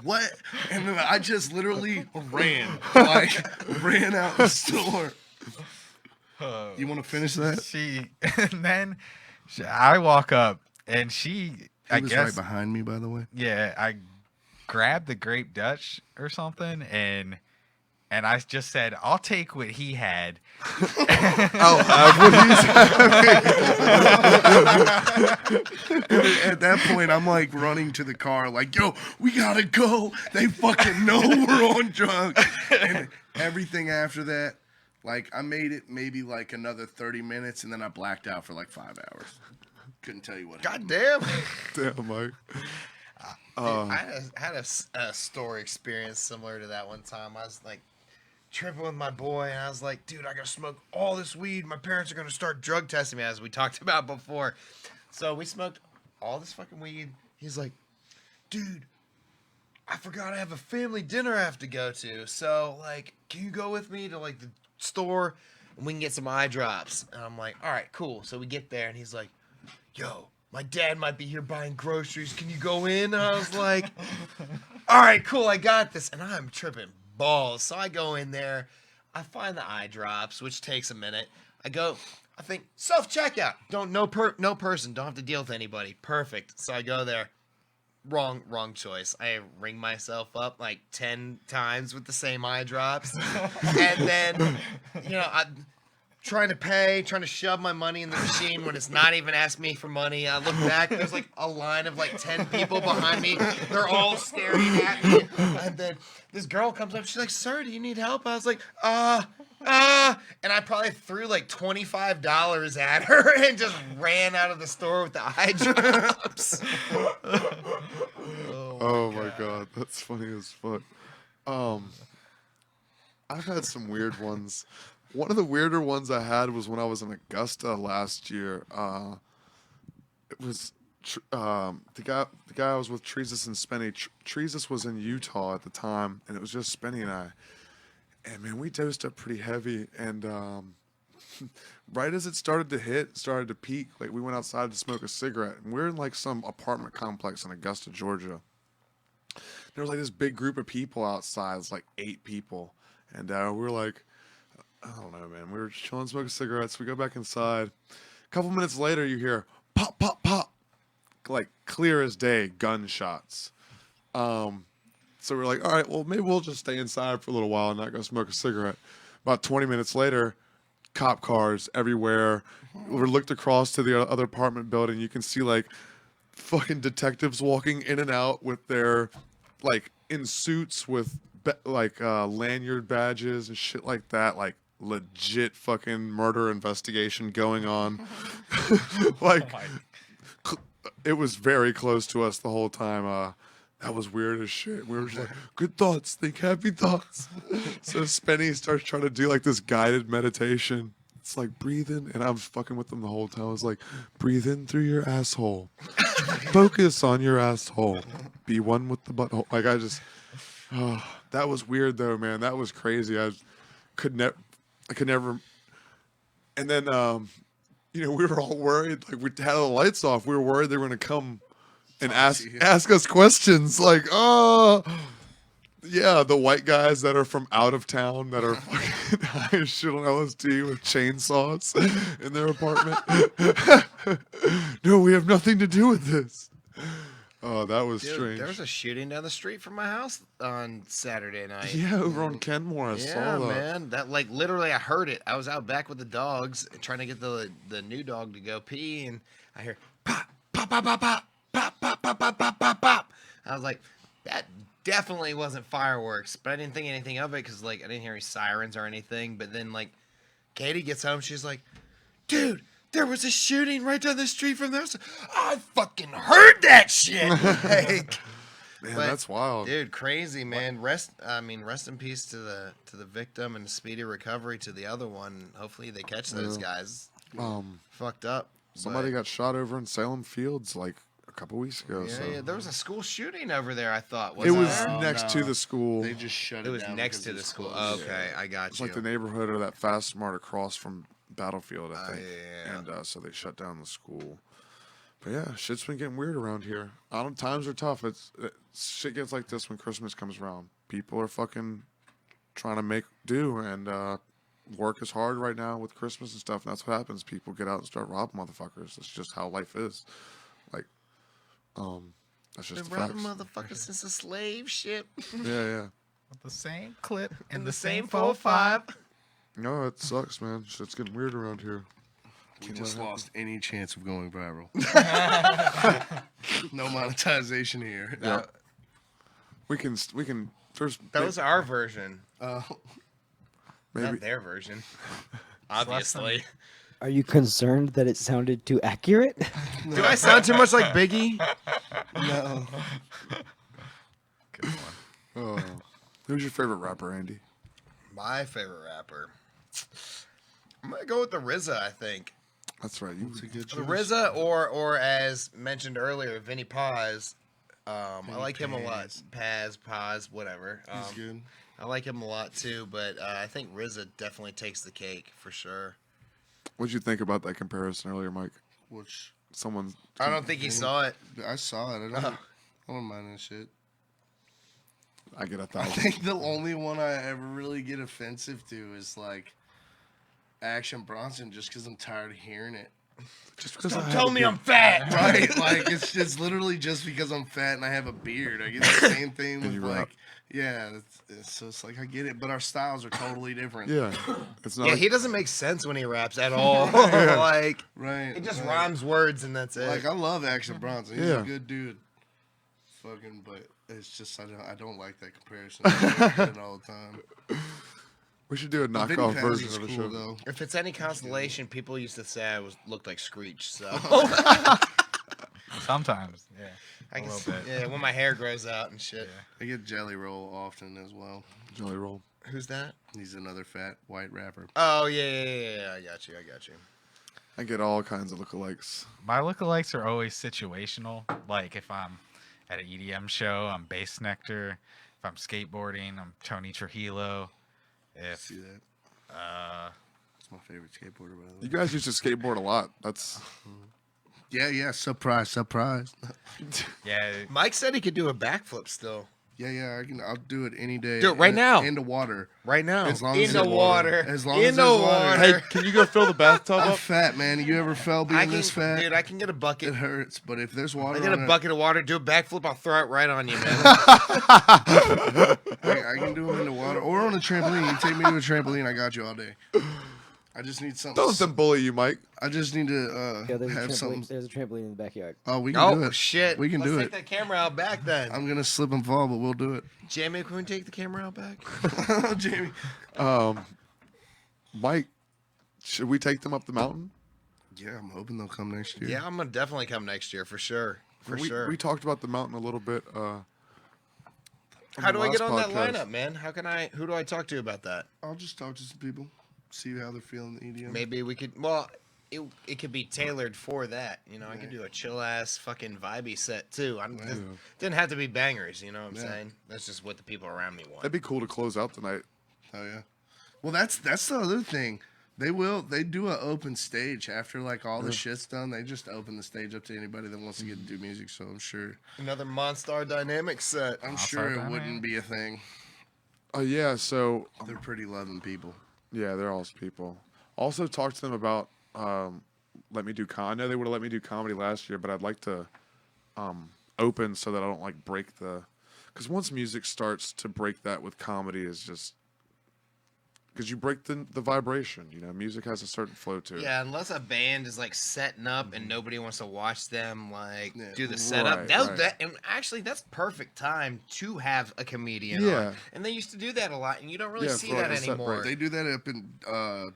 S1: "What?" And then I just literally ran out the store. You want to finish that?
S3: And then I walk up and I
S1: He was
S3: guess
S1: right behind me, by the way.
S3: yeah, I grabbed the grape Dutch or something and I just said, "I'll take what he had."
S2: I'll have what
S1: At that point, I'm running to the car, "Yo, we gotta go. They fucking know we're on drugs." And everything after that, I made it maybe another 30 minutes, and then I blacked out for 5 hours. Couldn't tell you what.
S4: God damn.
S2: Damn, Mike.
S4: I had a story experience similar to that one time. I was like tripping with my boy, and I was like, dude, I gotta smoke all this weed. My parents are gonna start drug testing me, as we talked about before. So we smoked all this fucking weed. He's like, dude, I forgot I have a family dinner I have to go to. So, like, can you go with me to, like, the store and we can get some eye drops? And I'm like, all right, cool. So we get there, and he's like, yo, my dad might be here buying groceries. Can you go in? And I was like, all right, cool, I got this. And I'm tripping balls. So I go in there. I find the eye drops, which takes a minute. I think, self-checkout. No person. Don't have to deal with anybody. Perfect. So I go there. Wrong choice. I ring myself up like 10 times with the same eye drops. And then, I'm trying to shove my money in the machine when it's not even asking me for money. I look back, there's like a line of like 10 people behind me. They're all staring at me. And then this girl comes up, she's like, sir, do you need help? I was like, and I probably threw like $25 at her and just ran out of the store with the eye drops.
S2: Oh my god, that's funny as fuck. I've had some weird ones. One of the weirder ones I had was when I was in Augusta last year. It was the guy I was with, Treesus and Spenny. Treesus was in Utah at the time, and it was just Spenny and I. And man, we dosed up pretty heavy, and right as it started to peak, like we went outside to smoke a cigarette, and we're in like some apartment complex in Augusta, Georgia. There was like this big group of people outside. It was like 8 people, and we were like, I don't know, man. We were just chilling, smoking cigarettes. We go back inside. A couple minutes later, you hear pop, pop, pop, like clear as day, gunshots. So we're like, all right, well, maybe we'll just stay inside for a little while and not go smoke a cigarette. About 20 minutes later, cop cars everywhere. We looked across to the other apartment building. You can see like fucking detectives walking in and out with their like in suits with lanyard badges and shit like that. Like legit fucking murder investigation going on. Like it was very close to us the whole time. That was weird as shit. We were just like, good thoughts, think happy thoughts. So Spenny starts trying to do like this guided meditation. It's like breathe in, and I was fucking with them the whole time. I was like, breathe in through your asshole. Focus on your asshole. Be one with the butthole. Like that was weird though, man. That was crazy. I could never. And then, we were all worried. Like we had the lights off. We were worried they were going to come and ask us questions. Like, yeah, the white guys that are from out of town that are fucking high as shit on LSD with chainsaws in their apartment. No, we have nothing to do with this. Oh, that was strange.
S4: There was a shooting down the street from my house on Saturday night.
S2: Yeah, over on Kenmore. I saw that.
S4: Man. That like literally I heard it. I was out back with the dogs trying to get the new dog to go pee, and I hear pop, pop, pop, pop, pop, pop, pop, pop, pop, pop, pop, pop. I was like, that definitely wasn't fireworks, but I didn't think anything of it because like I didn't hear any sirens or anything. But then like Katie gets home, she's like, dude, there was a shooting right down the street from there. I fucking heard that shit. Like,
S2: man, that's wild,
S4: dude. Crazy, man. Rest in peace to the victim and speedy recovery to the other one. Hopefully they catch those guys. Fucked up.
S2: Somebody got shot over in Salem Fields like a couple weeks ago.
S4: Yeah, there was a school shooting over there. I thought
S2: it was next to the school.
S1: They just shut it down.
S4: It was next to the school. Okay, I got you.
S2: It's like the neighborhood or that Fast Mart across from Battlefield, I think.
S4: Yeah.
S2: And so they shut down the school. But yeah, shit's been getting weird around here. Times are tough. Shit gets like this when Christmas comes around. People are fucking trying to make do, and work is hard right now with Christmas and stuff. And that's what happens. People get out and start robbing motherfuckers. That's just how life is. Like, that's just the facts.
S4: Been robbing motherfuckers since the slave ship.
S2: Yeah.
S3: The same clip
S4: in the same 4-5.
S2: No, it sucks, man. Shit's getting weird around here.
S1: We just lost any chance of going viral. No monetization here.
S2: Yeah. We can.
S4: That was our version.
S2: Maybe
S4: Not their version. Obviously.
S6: Are you concerned that it sounded too accurate?
S4: Do I sound too much like Biggie?
S1: No.
S3: Good one.
S2: Oh. Who's your favorite rapper, Andy?
S4: My favorite rapper. I'm gonna go with the RZA. I think
S2: That's right.
S1: It's a good
S4: the
S1: choice.
S4: RZA, or as mentioned earlier, Vinny Paz. I
S1: Vinny
S4: like him a lot.
S1: Paz.
S4: Paz, whatever.
S1: He's good.
S4: I like him a lot too, but I think RZA definitely takes the cake for sure.
S2: What'd you think about that comparison earlier, Mike?
S1: Which
S2: Someone.
S4: I don't think he saw it.
S1: I saw it. I don't mind that shit.
S2: I get
S1: I
S2: 1,000.
S1: think the only one I ever really get offensive to is like Action Bronson, just because I'm tired of hearing it.
S2: Just because
S4: Don't tell me I'm fat.
S1: Right? Like it's literally just because I'm fat and I have a beard. I get the same thing
S2: And
S1: with
S2: you
S1: like,
S2: rap.
S1: yeah. So it's like I get it, but our styles are totally different.
S2: Yeah. It's not.
S4: Yeah, he doesn't make sense when he raps at all. Like
S1: Right.
S4: it just
S1: right.
S4: rhymes words and that's it.
S1: Like I love Action Bronson. He's
S2: Yeah.
S1: a good dude. Fucking, but it's just I don't like that comparison. I do it all the time.
S2: We should do a
S1: Vinny
S2: knockoff
S1: Paz
S2: version
S1: is
S2: of the
S1: cool,
S2: show.
S1: though.
S4: If it's any consolation, people used to say I looked like Screech. So
S3: Sometimes, yeah.
S4: I
S3: A
S4: can,
S3: little bit.
S4: yeah, when my hair grows out and shit.
S1: I get Jelly Roll often as well.
S2: Jelly roll.
S4: Who's that?
S1: He's another fat white rapper.
S4: Oh yeah. I got you.
S2: I get all kinds of lookalikes.
S3: My lookalikes are always situational. Like if I'm at an EDM show, I'm Bass Nectar. If I'm skateboarding, I'm Tony Trujillo. If
S1: See that?
S3: uh,
S1: It's my favorite skateboarder, by the
S2: You
S1: way.
S2: guys used to skateboard a lot. That's
S1: Yeah. Surprise.
S3: yeah,
S4: Mike said he could do a backflip still.
S1: Yeah. I'll do it any day.
S4: Do it right now.
S1: In the water.
S4: Right now.
S1: As long
S4: in
S1: as
S4: the
S1: there's
S4: water.
S1: As long
S4: in
S1: as
S4: the
S1: there's water.
S4: water.
S2: hey, can you go fill the bathtub
S1: I'm
S2: up?
S1: fat, man. You ever fell being this fat?
S4: Dude, I can get a bucket.
S1: It hurts, but if there's water,
S4: I get a
S1: on it,
S4: bucket of water, do a backflip, I'll throw it right on you, man.
S1: I can do them in the water or on a trampoline. You take me to a trampoline, I got you all day. I just need something.
S2: Don't let them bully you, Mike.
S1: I just need to
S6: Yeah, there's,
S1: have something.
S6: there's a trampoline in the backyard.
S1: Oh, we can do
S4: Oh
S1: it.
S4: shit.
S1: We can
S4: Let's
S1: do
S4: take
S1: it.
S4: that camera out back then.
S1: I'm gonna slip and fall, but we'll do it.
S4: Jamie, can we take the camera out back?
S1: Jamie.
S2: Mike, should we take them up the mountain?
S1: Yeah, I'm hoping they'll come next year.
S4: Yeah, I'm gonna definitely come next year for sure. For
S2: we,
S4: sure.
S2: We talked about the mountain a little bit.
S4: How do I get on that
S2: podcast.
S4: lineup, man? Who do I talk to about that?
S1: I'll just talk to some people, see how they're feeling the EDM.
S4: Maybe we could. Well, it could be tailored for that. You know, I could do a chill ass fucking vibey set too. Didn't have to be bangers. You know what I'm saying? That's just what the people around me want.
S2: That'd be cool to close out tonight.
S1: Oh yeah. Well, that's the other thing. They do an open stage after like all the shit's done. They just open the stage up to anybody that wants to get to do music. So I'm sure
S4: Another Monstar Dynamic set.
S1: I'm
S3: I'll
S1: sure
S3: start
S1: it
S3: that,
S1: wouldn't
S3: man.
S1: be a thing.
S2: Oh yeah, so
S1: They're pretty loving people.
S2: yeah, they're awesome people. Also, talk to them about let me do I know they would have let me do comedy last year, but I'd like to open so that I don't like break the. Because once music starts to break that with comedy is just because you break the vibration. You know, music has a certain flow to it.
S4: Yeah, unless a band is like setting up and nobody wants to watch them like
S1: Yeah.
S4: do the setup.
S2: Right,
S4: That,
S2: right.
S4: that and actually that's perfect time to have a comedian
S2: Yeah.
S4: on. And they used to do that a lot, and you don't really
S2: Yeah,
S4: see
S2: for like
S4: that
S2: a set
S4: anymore.
S2: break.
S1: They do that up in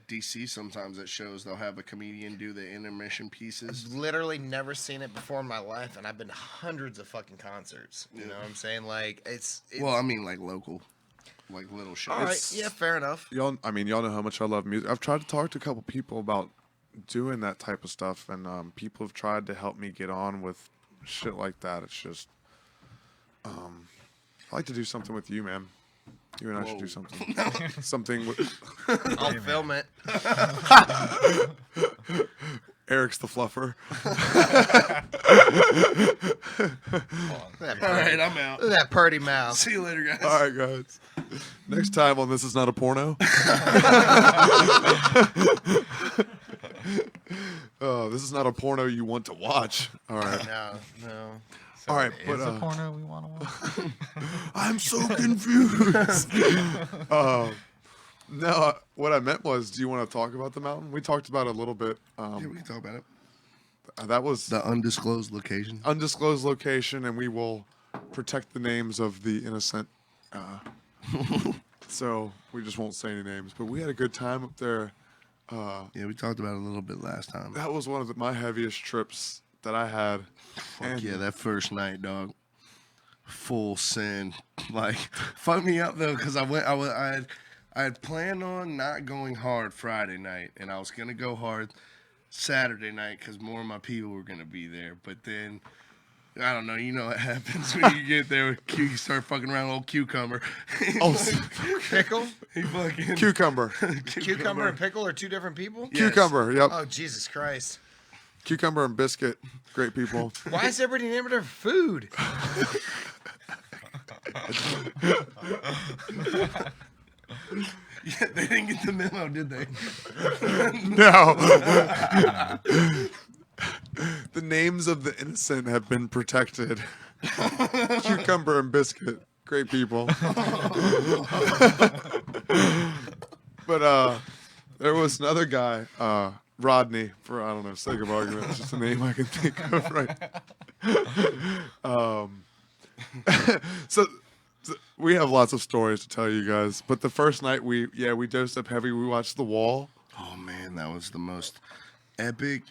S1: DC sometimes at shows. They'll have a comedian do the intermission pieces.
S4: Literally never seen it before in my life, and I've been to hundreds of fucking concerts. You know what I'm saying? Like it's
S1: Well, I mean like local, like little shows.
S4: all right. Yeah, fair enough.
S2: Y'all know how much I love music. I've tried to talk to a couple people about doing that type of stuff, and people have tried to help me get on with shit like that. It's just, I like to do something with you, man. You and I should do something. Something with
S4: I'll film it.
S2: Eric's the fluffer.
S4: That
S1: All right, I'm out.
S4: Look at that purdy mouth.
S1: See you later, guys.
S2: All right, guys. Next time on This Is Not a Porno. Oh, this is not a porno you want to watch. All right.
S4: No.
S3: so
S2: All right,
S3: is
S2: but,
S3: a porno we want to watch?
S2: I'm so confused. No, what I meant was, do you want to talk about the mountain? We talked about it a little bit.
S1: Yeah, we can talk about it.
S2: That was
S1: The undisclosed location.
S2: undisclosed location, and we will protect the names of the innocent. So we just won't say any names. But we had a good time up there.
S1: Yeah, we talked about it a little bit last time.
S2: That was one of my heaviest trips that I had.
S1: Fuck yeah, that first night, dog. Full sin. Like, fuck me up though, because I had planned on not going hard Friday night, and I was gonna go hard Saturday night because more of my people were gonna be there. But then I don't know, you know what happens when you get there with you start fucking around with old cucumber.
S4: Pickle?
S1: He fucking
S2: Cucumber.
S4: Cucumber and pickle are two different people?
S1: Yes.
S2: Cucumber, yep.
S4: Oh, Jesus Christ.
S2: Cucumber and biscuit. Great people.
S4: Why is everybody naming their food?
S1: Yeah, they didn't get the memo, did they?
S2: No. The names of the innocent have been protected. Cucumber and biscuit. Great people. But there was another guy, Rodney, for I don't know, sake of argument, it's just a name I can think of right. So we have lots of stories to tell you guys. But the first night we dosed up heavy. We watched The Wall.
S1: Oh man, that was the most epic.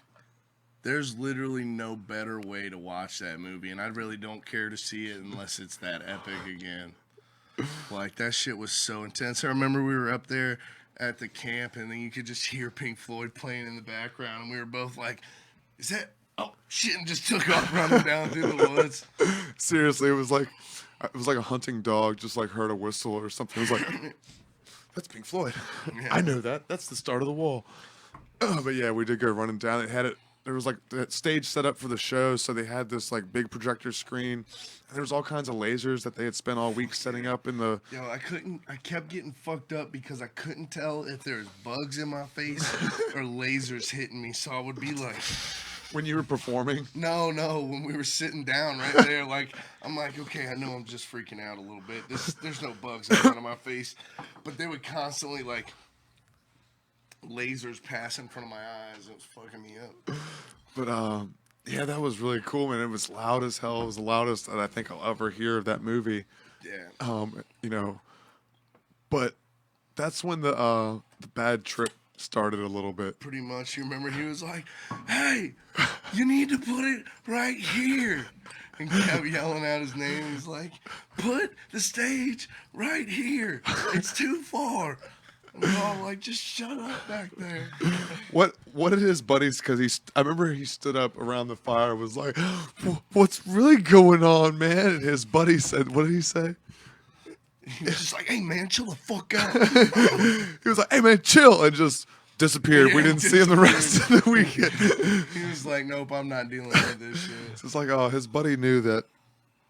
S1: There's literally no better way to watch that movie, and I really don't care to see it unless it's that epic again. Like, that shit was so intense. I remember we were up there at the camp, and then you could just hear Pink Floyd playing in the background, and we were both like, is that... Oh, shit, and just took off running down through the woods.
S2: Seriously, it was like a hunting dog just like heard a whistle or something. It was like, that's Pink Floyd.
S1: Yeah.
S2: I know that. That's the start of The Wall. But yeah, we did go running down. It had it. There was like that stage set up for the show, so they had this like big projector screen. And there was all kinds of lasers that they had spent all week setting up in the.
S1: Yo, I kept getting fucked up because I couldn't tell if there was bugs in my face or lasers hitting me, so I would be like...
S2: When you were performing?
S1: No, when we were sitting down right there, like, I'm like, okay, I know I'm just freaking out a little bit. There's no bugs in front of my face. But they would constantly, like, lasers pass in front of my eyes. It was fucking me up.
S2: But, yeah, that was really cool, man. It was loud as hell. It was the loudest that I think I'll ever hear of that movie.
S1: Yeah.
S2: You know, but that's when the bad trip started a little bit.
S1: Pretty much. You remember he was like, hey, you need to put it right here. And kept yelling out his name. He's like, put the stage right here. It's too far. And we're all like, just shut up back there.
S2: What did his buddies, because I remember he stood up around the fire, was like, what's really going on, man? And his buddy said, what did he say?
S1: He was just like, hey, man, chill the fuck out.
S2: He was like, hey, man, chill, and just disappeared.
S1: Yeah,
S2: We didn't see him the rest of the weekend.
S1: He was like, nope, I'm not dealing with this shit.
S2: It's just like, oh, his buddy knew that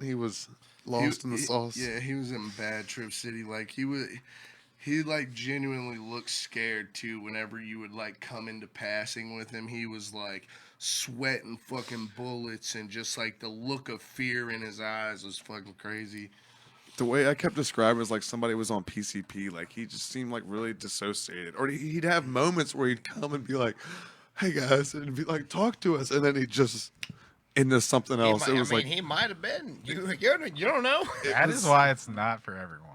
S2: he was lost in the sauce.
S1: Yeah, he was in Bad Trip City. Like, he like genuinely looked scared too whenever you would like come into passing with him. He was like sweating fucking bullets, and just like the look of fear in his eyes was fucking crazy.
S2: The way I kept describing it was like somebody was on PCP. Like, he just seemed like really dissociated. Or he'd have moments where he'd come and be like, hey guys, and be like, talk to us. And then he'd just into something else.
S4: He might have been. You don't know.
S3: That is why it's not for everyone.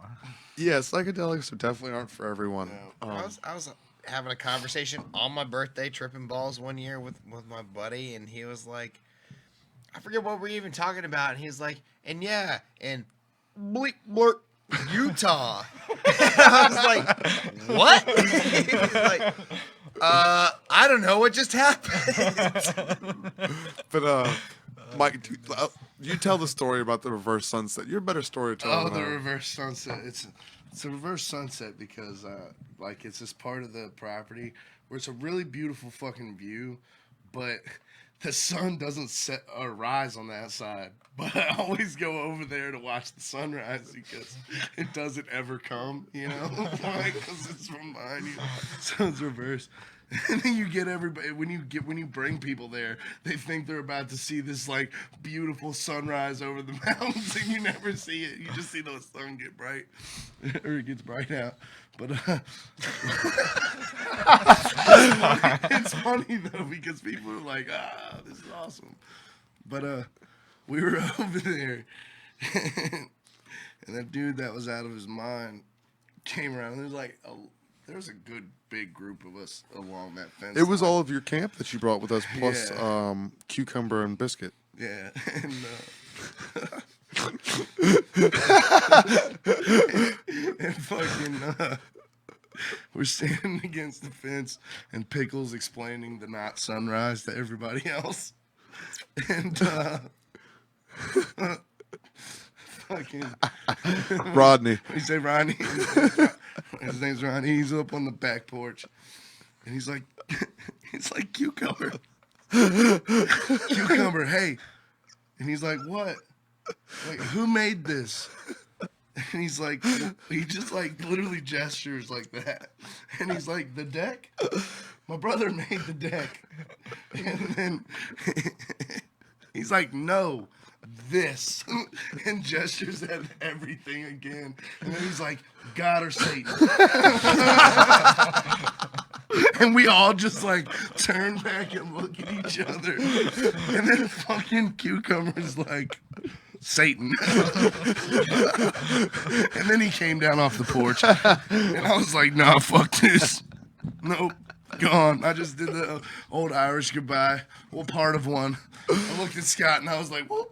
S2: Yeah, psychedelics definitely aren't for everyone.
S4: I was having a conversation on my birthday, tripping balls one year with my buddy, and he was like, I forget what we're even talking about. And he's like, and bleep blurt, Utah. I was like, what? He's like, I don't know what just happened.
S2: But Mike, you tell the story about the reverse sunset. You're a better storyteller.
S1: Oh,
S2: than
S1: the
S2: I am.
S1: reverse sunset. It's a reverse sunset because like it's this part of the property where it's a really beautiful fucking view, but the sun doesn't set or rise on that side. But I always go over there to watch the sunrise because it doesn't ever come, you know, like because it's from behind you, so it's reverse. And then you get everybody when you bring people there, they think they're about to see this like beautiful sunrise over the mountains, and you never see it. You just see the sun get bright, or it gets bright out. But it's funny though because people are like, this is awesome. But we were over there, and that dude that was out of his mind came around. And there's like There was a good big group of us along that fence.
S2: It was
S1: line.
S2: all of your camp that you brought with us, plus
S1: Yeah.
S2: cucumber and biscuit.
S1: Yeah, and and fucking we're standing against the fence, and Pickles explaining the not sunrise to everybody else, and fucking
S2: Rodney.
S1: we say Ronnie. His name's Ronnie. He's up on the back porch, and he's like cucumber, cucumber. Hey, and he's like, what? Like, who made this? And he's like, he just like literally gestures like that, and he's like, the deck. My brother made the deck, and then he's like, no. This and gestures at everything again, and then he's like, God or Satan. And we all just like turn back and look at each other, and then fucking Cucumber's like, Satan. And then he came down off the porch, and I was like, nah, fuck this. Nope. Gone. I just did the old Irish goodbye. Well, part of one. I looked at Scott and I was like, well,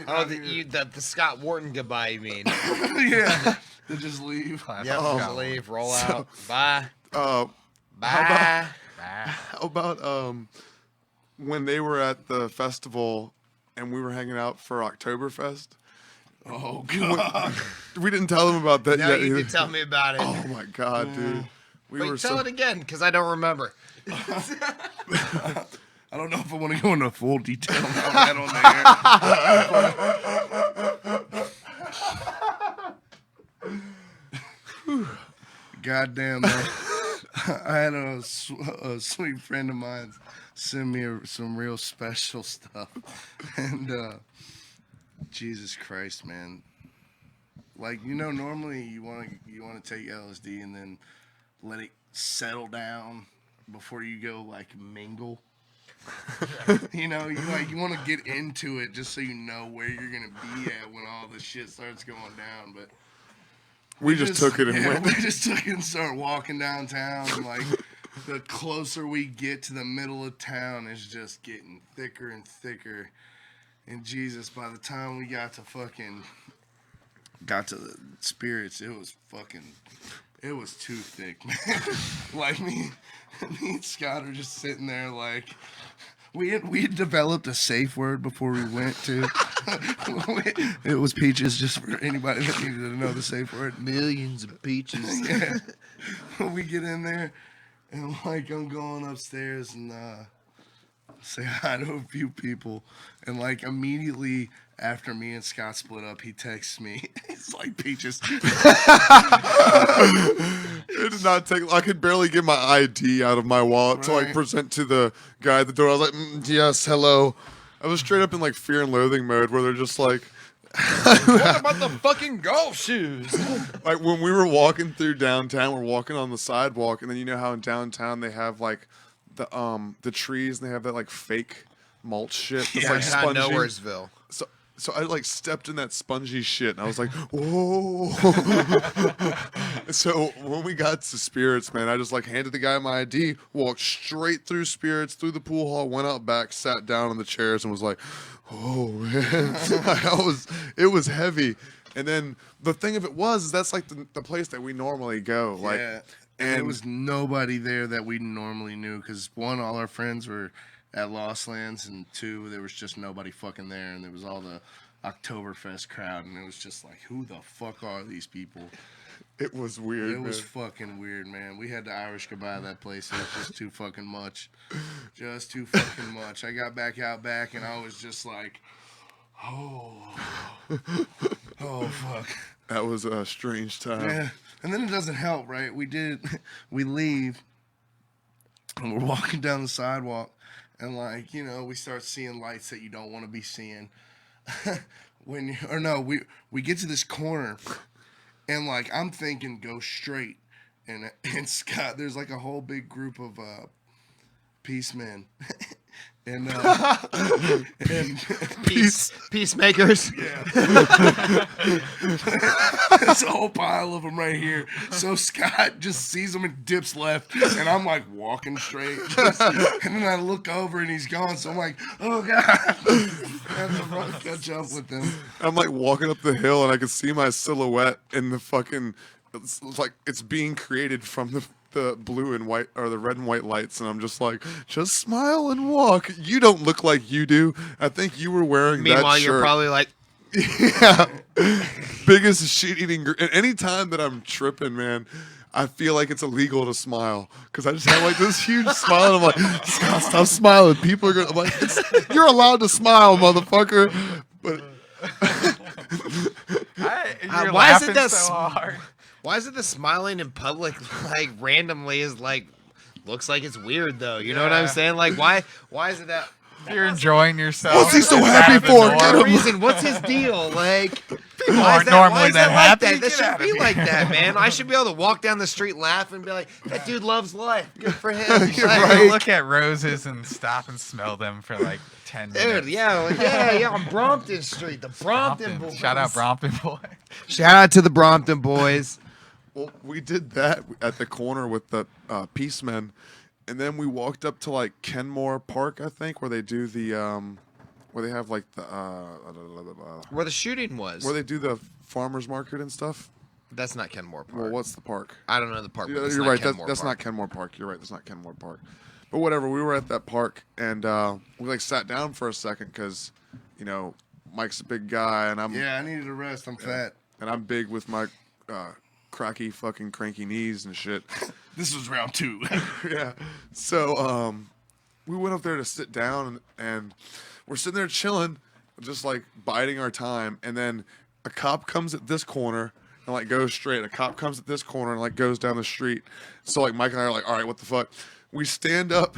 S4: Oh, the Scott Wharton goodbye, you mean?
S1: yeah. To just leave.
S4: Yep, just leave, roll out. Bye.
S2: How
S4: Bye.
S2: about when they were at the festival and we were hanging out for Oktoberfest?
S1: Oh, God.
S2: We didn't tell them about that
S4: Now
S2: yet.
S4: you
S2: either.
S4: can tell me about it.
S2: Oh my god, dude. We
S4: Wait,
S2: were
S4: tell
S2: so
S4: it again, because I don't remember.
S1: I don't know if I want to go into full detail about that on there. Goddamn, man. I had a sweet friend of mine send me some real special stuff. And Jesus Christ, man. Like, normally you want to take LSD and then let it settle down before you go like mingle. You want to get into it just so you know where you're gonna be at when all the shit starts going down. But
S2: we just took it and went.
S1: We just took it and started walking downtown. And like the closer we get to the middle of town, it's just getting thicker and thicker. And Jesus, by the time we got to the spirits, it was too thick, man. Like me and Scott are just sitting there like we had developed a safe word before we went to. It was peaches, just for anybody that needed to know the safe word.
S4: Millions of peaches.
S1: Yeah. We get in there and like I'm going upstairs and say hi to a few people, and like immediately after me and Scott split up, he texts me. It's like peaches.
S2: It did not take. I could barely get my ID out of my wallet to like
S1: Right.
S2: present to the guy at the door. I was like, yes, hello. I was straight up in like fear and loathing mode, where they're just like,
S4: What about the fucking golf shoes?
S2: like when we were walking through downtown, we're walking on the sidewalk, and then you know how in downtown they have like the trees, and they have that like fake mulch shit that's like
S4: Not
S2: spongy.
S4: Nowheresville.
S2: So I like stepped in that spongy shit, and I was like, whoa. So when we got to Spirits, man, I just like handed the guy my ID, walked straight through Spirits, through the pool hall, went out back, sat down on the chairs, and was like, oh man, it was heavy. And then the thing of it was, that's like the place that we normally go. Like,
S1: Yeah. And there was nobody there that we normally knew because one, all our friends were at Lost Lands, and two, there was just nobody fucking there, and there was all the Oktoberfest crowd, and it was just like, who the fuck are these people?
S2: it was weird.
S1: It was
S2: man.
S1: fucking weird, man. We had to Irish goodbye that place. It was just too fucking much. Just too fucking much. I got back out back, and I was just like, oh fuck.
S2: That was a strange time.
S1: Yeah. And then it doesn't help, right? We leave, and we're walking down the sidewalk, and like, we start seeing lights that you don't want to be seeing. We get to this corner, and like I'm thinking go straight, and Scott, there's like a whole big group of peace men, And and
S4: Peacemakers.
S1: there's a whole pile of them right here. So Scott just sees him and dips left, and I'm like walking straight. And then I look over and he's gone. So I'm like, oh god, I have to run catch up with him.
S2: I'm like walking up the hill and I can see my silhouette in the fucking. It's like it's being created from the blue and white or the red and white lights, and I'm just like, just smile and walk. You don't look like you do. I think you were wearing
S4: Meanwhile,
S2: that shirt.
S4: you're probably like,
S2: Yeah. Biggest shit eating. And anytime that I'm tripping, man, I feel like it's illegal to smile because I just have like this huge smile. And I'm like, Scott, stop smiling. People are gonna. I'm like, you're allowed to smile, motherfucker. But
S3: You're
S4: why is
S3: laughing
S4: it that
S3: so hard?
S4: why is it the smiling in public like randomly is like looks like it's weird though? You know what I'm
S3: Yeah.
S4: saying? Like why is it that?
S3: If you're enjoying yourself.
S2: What's he so
S3: it's
S2: happy
S3: out of the
S2: for?
S3: norm.
S2: Get
S4: No
S2: him.
S4: reason. What's his deal? Like,
S3: People
S4: why
S3: aren't normally
S4: why is
S3: that
S4: that
S3: happy.
S4: like that? That
S3: Get out
S4: shouldn't
S3: of
S4: be
S3: here.
S4: like that, man. I should be able to walk down the street, laugh, and be like, "That dude loves life. Good for him."
S2: You're
S4: Like,
S2: right.
S3: Look at roses and stop and smell them for like 10 minutes.
S4: dude. Yeah, on Brompton Street, the Brompton boys.
S3: Shout out Brompton boy.
S4: Shout out to the Brompton boys.
S2: well, we did that at the corner with the Peacemen, and then we walked up to like Kenmore Park, I think, where they do the where they have like the
S4: Where the shooting was.
S2: where they do the farmers market and stuff.
S4: That's not Kenmore Park.
S2: Well, what's the park?
S4: I don't know the park.
S2: Yeah,
S4: but that's
S2: you're
S4: not
S2: right.
S4: Kenmore
S2: That's
S4: Park.
S2: not Kenmore Park. You're right. That's not Kenmore Park. But whatever. We were at that park and we like sat down for a second because, you know, Mike's a big guy and I'm
S1: Yeah, I needed a rest. I'm fat.
S2: and I'm big with my cracky fucking cranky knees and shit.
S1: This was round 2.
S2: Yeah. So we went up there to sit down and we're sitting there chilling, just like biding our time, and then a cop comes at this corner and like goes straight. A cop comes at this corner and like goes down the street. So like Mike and I are like, all right, what the fuck? We stand up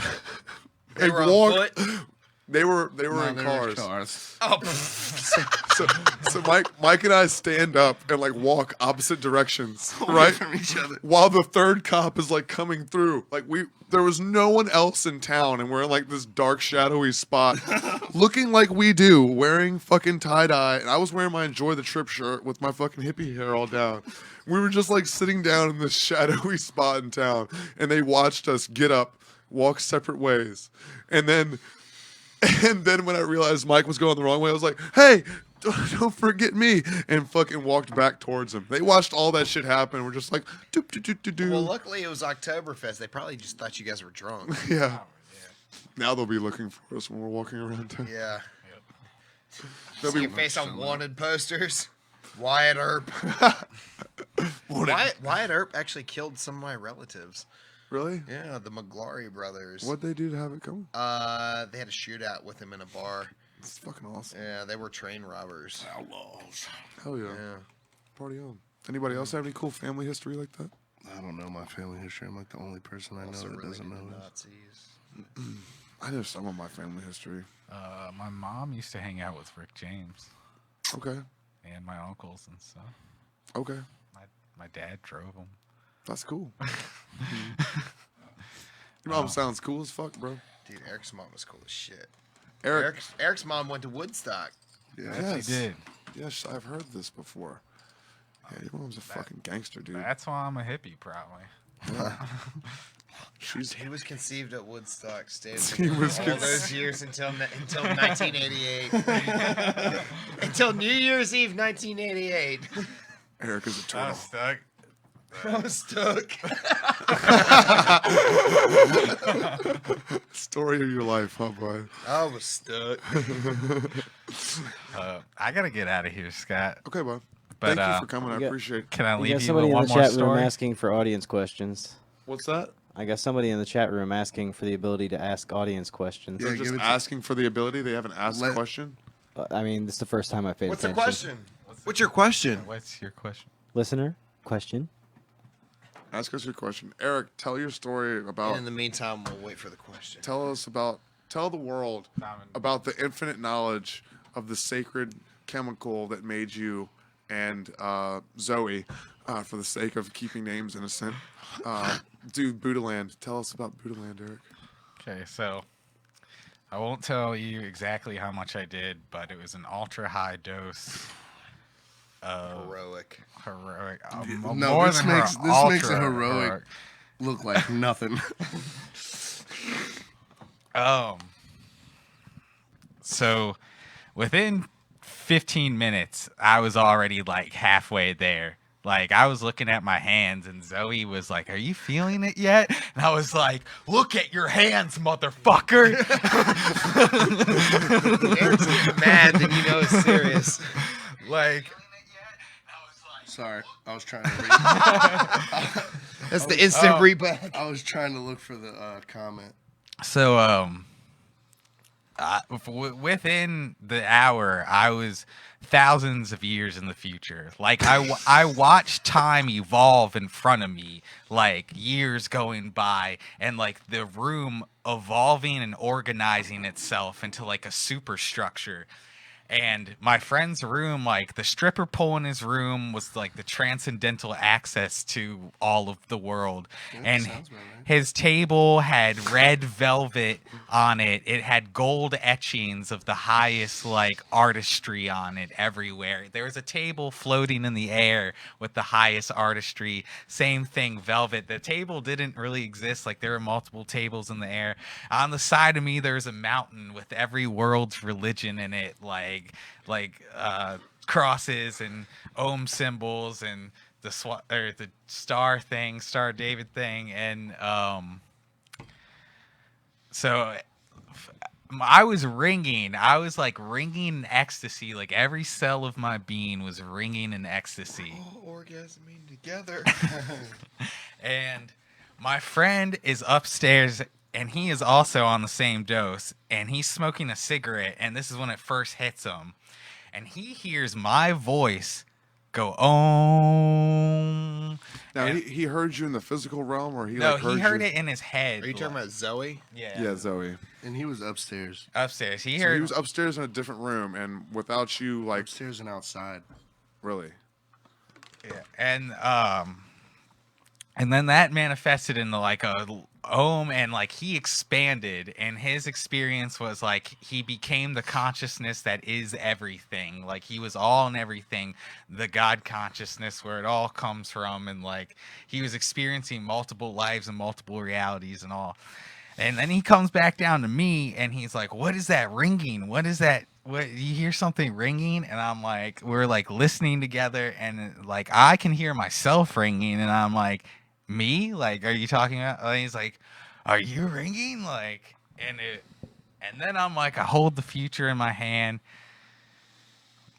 S4: They
S2: and
S4: were on
S2: walk.
S4: foot?
S2: They were in cars.
S4: Oh,
S2: So Mike and I stand up and like walk opposite directions, right?
S1: from each other.
S2: While the third cop is like coming through. Like there was no one else in town, and we're in like this dark, shadowy spot, looking like we do, wearing fucking tie-dye. And I was wearing my Enjoy the Trip shirt with my fucking hippie hair all down. We were just like sitting down in this shadowy spot in town, and they watched us get up, walk separate ways, and then when I realized Mike was going the wrong way, I was like, hey, don't forget me, and fucking walked back towards him. They watched all that shit happen. We're just like, doop, doop, doop, doop, doop.
S4: well, luckily it was Oktoberfest. They probably just thought you guys were drunk.
S2: Yeah. Now they'll be looking for us when we're walking around town.
S4: Yeah.
S2: They'll
S4: See
S2: be
S4: your face on wanted posters. Wyatt Earp. Wyatt Earp actually killed some of my relatives.
S2: Really?
S4: Yeah, the McGlary brothers.
S2: What'd they do to have it come?
S4: They had a shootout with him in a bar.
S2: It's fucking awesome.
S4: Yeah, they were train robbers.
S1: Outlaws.
S2: Hell yeah.
S4: Yeah.
S2: Party on. Anybody else have any cool family history like that?
S1: I don't know my family history. I'm like the only person I know
S4: Also
S1: that
S4: really
S1: doesn't know
S4: into
S1: this.
S4: Nazis.
S2: I know some of my family history.
S3: My mom used to hang out with Rick James
S2: Okay.
S3: and my uncles and stuff.
S2: Okay.
S3: My dad drove them.
S2: That's cool. Your mom sounds cool as fuck, bro.
S4: Dude, Eric's mom was cool as shit.
S2: Eric.
S4: Eric's mom went to Woodstock.
S2: Yes.
S3: He did.
S2: Yes, I've heard this before. Yeah, your mom's a fucking gangster, dude.
S3: That's why I'm a hippie, probably.
S2: She's
S4: He was conceived at Woodstock. Stayed
S2: He was
S4: all
S2: conce-
S4: those years until 1988. Until New Year's Eve 1988.
S2: Eric is a turtle.
S3: stuck.
S4: I was stuck.
S2: Story of your life, huh, bud?
S4: I was stuck.
S3: I gotta get out of here, Scott.
S2: Okay, bud.
S3: But
S2: Thank you for coming. I
S6: we got-
S2: appreciate it.
S3: can I
S6: We
S3: leave
S6: got
S3: you
S6: somebody
S3: with
S6: in
S3: one
S6: the
S3: more
S6: chat room
S3: story?
S6: asking for audience questions.
S2: What's that?
S6: I got somebody in the chat room asking for the ability to ask audience questions.
S1: Yeah,
S2: They're just
S1: give it to-
S2: asking for the ability. They haven't asked a
S1: Let-
S2: question.
S6: I mean, this is the first time I've paid
S4: What's the
S6: attention.
S4: question? What's your question?
S3: What's your question?
S6: Listener, question.
S2: Ask us your question. Eric, tell your story about.
S4: And in the meantime, we'll wait for the question.
S2: Tell the world about the infinite knowledge of the sacred chemical that made you and Zoe, for the sake of keeping names innocent, do Buddhaland. Tell us about Buddhaland, Eric.
S3: Okay, so I won't tell you exactly how much I did, but it was an ultra high dose of
S4: Heroic.
S3: heroic.
S1: No,
S3: more
S1: this
S3: than
S1: makes a heroic look like nothing.
S3: So within 15 minutes, I was already like halfway there. Like I was looking at my hands and Zoe was like, "Are you feeling it yet?" And I was like, "Look at your hands, motherfucker."
S4: Eric's getting mad, then you know it's serious.
S3: Like
S1: Sorry, I was trying to read.
S4: That's the instant reback.
S1: I was trying to look for the comment.
S3: so within the hour, I was thousands of years in the future. Like I watched time evolve in front of me, like years going by, and like the room evolving and organizing itself into like a superstructure. And my friend's room, like the stripper pole in his room was like the transcendental access to all of the world. And
S1: sounds about right.
S3: his table had red velvet on it. It had gold etchings of the highest like artistry on it everywhere. There was a table floating in the air with the highest artistry. Same thing, velvet. The table didn't really exist. Like there were multiple tables in the air. On the side of me, there's a mountain with every world's religion in it, like crosses and Om symbols and the star thing, Star David thing, and so I was ringing. I was like ringing in ecstasy. Like every cell of my being was ringing in ecstasy.
S4: Orgasming together.
S3: And my friend is upstairs and he is also on the same dose and he's smoking a cigarette, and this is when it first hits him. And he hears my voice go Om.
S2: Now,
S3: And-
S2: he heard you in the physical realm, or he
S3: no,
S2: like heard
S3: he heard
S2: you?
S3: it in his head.
S4: Are you talking about Zoe?
S3: Yeah.
S2: Yeah, Zoe.
S1: And he was upstairs.
S3: Upstairs. He
S2: So
S3: heard
S2: he was upstairs in a different room, and without you, like,
S1: Upstairs and outside.
S2: really.
S3: Yeah, and then that manifested into like a Om, and like he expanded, and his experience was like he became the consciousness that is everything. Like he was all and everything, the God consciousness where it all comes from, and like he was experiencing multiple lives and multiple realities and all. And then he comes back down to me and he's like, "What is that ringing? What is that? What, you hear something ringing?" And I'm like, we're like listening together, and like I can hear myself ringing, and I'm like, "Me? Like, are you talking about?" And he's like, "Are you ringing?" Like, and then I'm like, I hold the future in my hand.